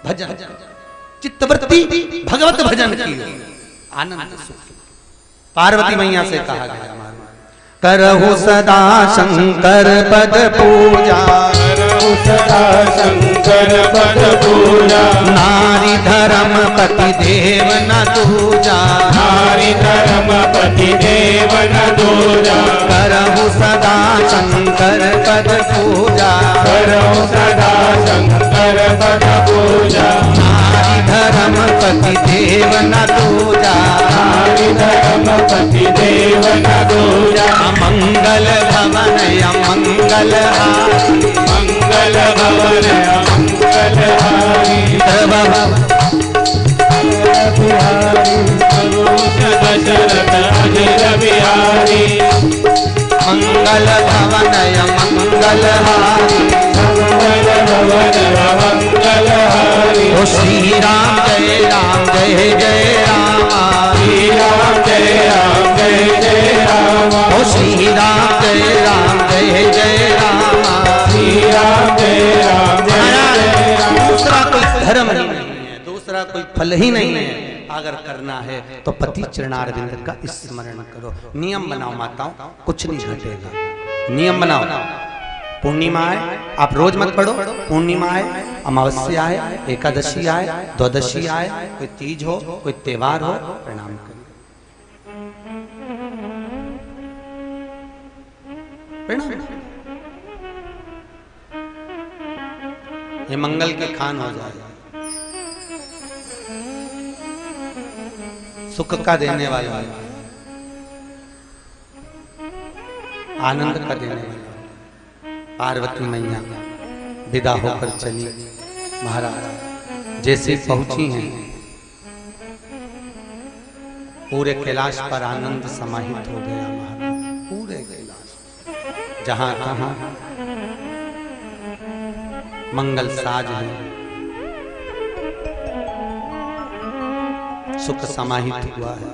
भजन चित्तवृत्ति भगवत भजन की आनंद सुख। पार्वती मैया से कहा गया, करहु सदा शंकर पद पूजा, करहु सदा शंकर पद पूजा। नारी धर्म पति देव न दूजा, नारी धर्म पति देव न दूजा। करहु सदा शंकर पद पूजा, करहु सदा शंकर पद पूजा। नारी धर्म पति देव न दूजा, नारी धर्म पति देव न दूजा। मंगल भवन अमंगल हारी, मंगल भवन अमंगल हारी। दशरथ अजर बिहारी, मंगल भवन अमंगल हारी, मंगल भवन अमंगल हारी। ओ श्री राम जय राम जय जय राम, श्री राम जय राम जय जय राम। ओ श्री राम जय राम जय जय राम, श्री राम जय राम जय जय राम। दूसरा कोई धर्म ही नहीं है, दूसरा कोई फल ही नहीं है। अगर करना है तो पति चरणारविंद का स्मरण करो। नियम बनाओ माताओं, कुछ नहीं घटेगा। नियम बनाओ, पूर्णिमा आए आप रोज मत पढ़ो, पूर्णिमा आए, अमावस्या आए, एकादशी आए, द्वादशी आए, कोई तीज हो, कोई त्योहार हो, प्रणाम करो। ये मंगल के खान हो जाए, सुख का देने वाला, आनंद का देने वाला। पार्वती मैया विदा होकर चली। महाराज जैसे पहुंची हैं, पूरे कैलाश पर आनंद समाहित हो गया। महाराज पूरे कैलाश जहां कहां मंगल साज है, सुख समाहित हुआ है।